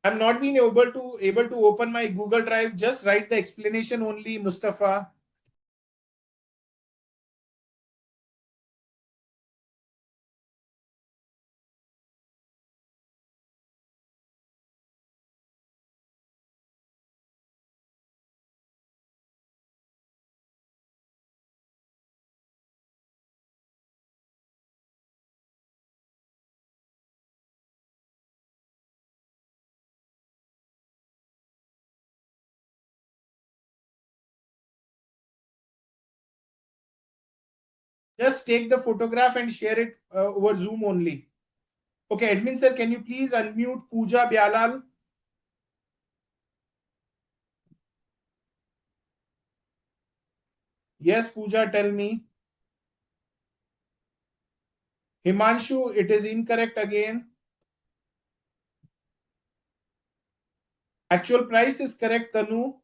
I'm not being able to open my Google Drive. Just write the explanation only, Mustafa. Just take the photograph and share it over Zoom only. Okay, admin sir, can you please unmute Pooja Byalal? Yes, Pooja, tell me. Himanshu, it is incorrect again. Actual price is correct, Tanu.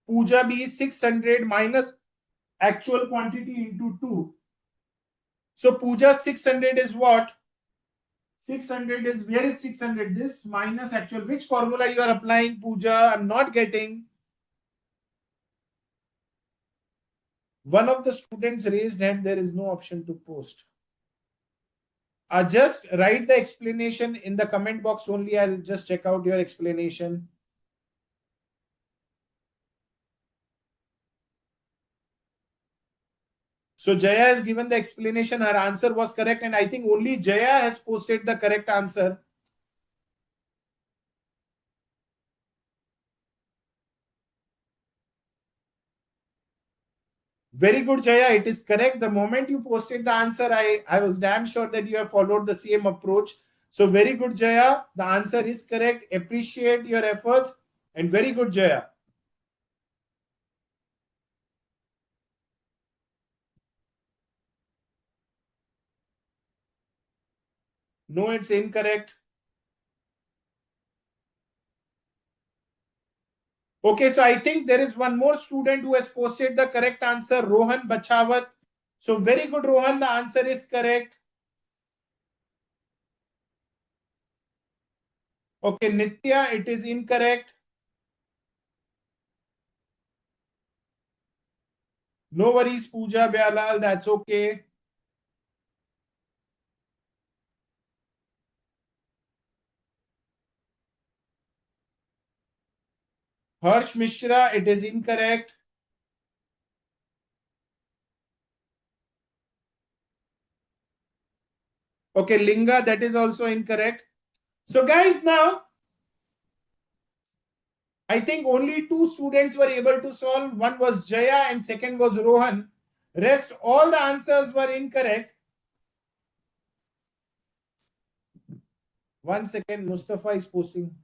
Pooja B is 600 minus actual quantity into 2. So Pooja 600 is what? 600 is, where is 600? This minus actual. Which formula you are applying, Pooja? I'm not getting. One of the students raised hand. There is no option to post. Just write the explanation in the comment box only. I'll just check out your explanation. So Jaya has given the explanation. Her answer was correct. And I think only Jaya has posted the correct answer. Very good, Jaya. It is correct. The moment you posted the answer, I was damn sure that you have followed the same approach. So very good, Jaya. The answer is correct. Appreciate your efforts. And very good, Jaya. No, it's incorrect. Okay, so I think there is one more student who has posted the correct answer, Rohan Bachawat. So very good, Rohan. The answer is correct. Okay, Nitya, it is incorrect. No worries, Pooja Byalal, that's okay. Harsh Mishra, it is incorrect. Okay, Linga, that is also incorrect. So guys, now I think only two students were able to solve. One was Jaya and second was Rohan. Rest, all the answers were incorrect. 1 second, Mustafa is posting.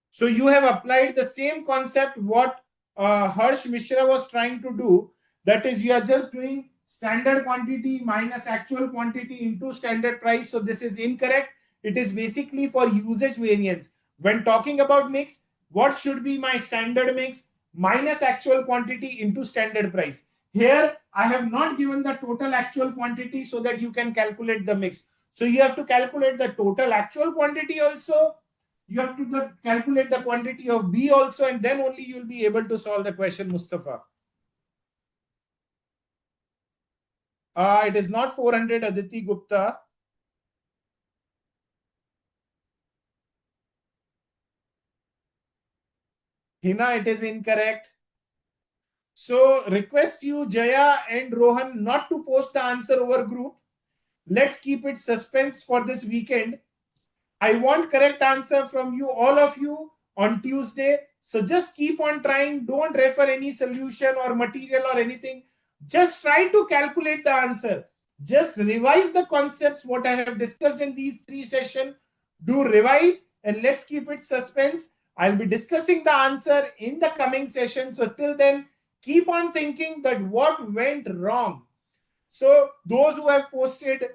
So you have applied the same concept what Harsh Mishra was trying to do. That is, you are just doing standard quantity minus actual quantity into standard price. So this is incorrect. It is basically for usage variance. When talking about mix, what should be my standard mix minus actual quantity into standard price? Here, I have not given the total actual quantity so that you can calculate the mix. So you have to calculate the total actual quantity also. You have to calculate the quantity of B also, and then only you will be able to solve the question, Mustafa. It is not 400, Aditi Gupta. Hina, it is incorrect. So request you, Jaya and Rohan, not to post the answer over group. Let's keep it suspense for this weekend. I want correct answer from you, all of you, on Tuesday. So just keep on trying. Don't refer any solution or material or anything. Just try to calculate the answer. Just revise the concepts what I have discussed in these 3 sessions. Do revise and let's keep it suspense. I'll be discussing the answer in the coming session. So till then, keep on thinking that what went wrong. So those who have posted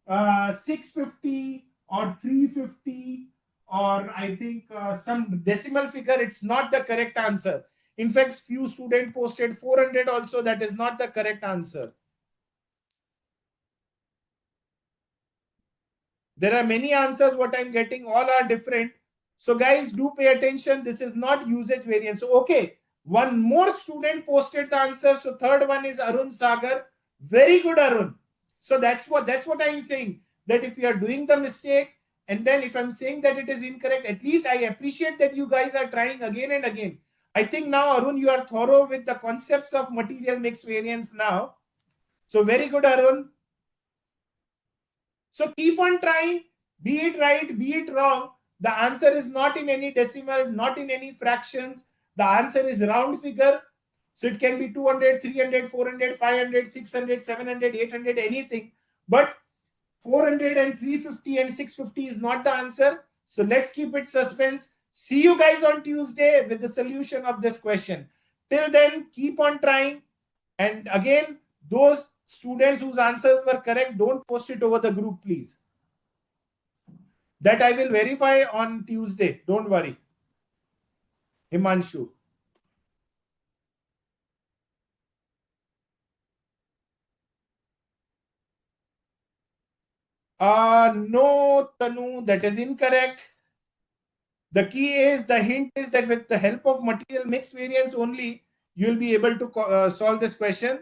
650 or 350 or I think some decimal figure, it's not the correct answer. In fact, few students posted 400 also. That is not the correct answer. There are many answers what I'm getting. All are different. So guys, do pay attention. This is not usage variance. So, okay. One more student posted the answer. So third one is Arun Sagar. Very good, Arun. So that's what I'm saying. That if you are doing the mistake, and then if I'm saying that it is incorrect, at least I appreciate that you guys are trying again and again. I think now, Arun, you are thorough with the concepts of material mix variance now. So very good, Arun. So keep on trying, be it right, be it wrong. The answer is not in any decimal, not in any fractions. The answer is round figure. So it can be 200, 300, 400, 500, 600, 700, 800, anything. But 400 and 350 and 650 is not the answer. So let's keep it suspense. See you guys on Tuesday with the solution of this question. Till then, keep on trying. And again, those students whose answers were correct, don't post it over the group, please. That I will verify on Tuesday. Don't worry. Himanshu. No, Tanu, that is incorrect. The key is, the hint is that with the help of material mix variance only, you'll be able to solve this question.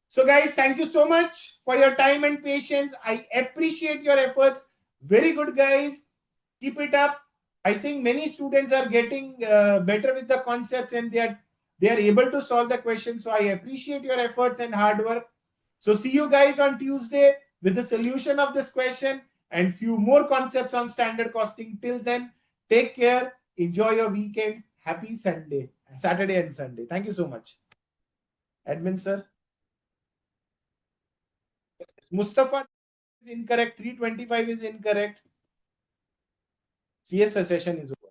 So guys, thank you so much for your time and patience. I appreciate your efforts. Very good, guys. Keep it up. I think many students are getting better with the concepts, and they are able to solve the question. So I appreciate your efforts and hard work. So see you guys on Tuesday with the solution of this question and few more concepts on standard costing. Till then, take care. Enjoy your weekend. Happy Saturday and Sunday. Thank you so much. Admin sir. Mustafa is incorrect. 325 is incorrect. CS session is over.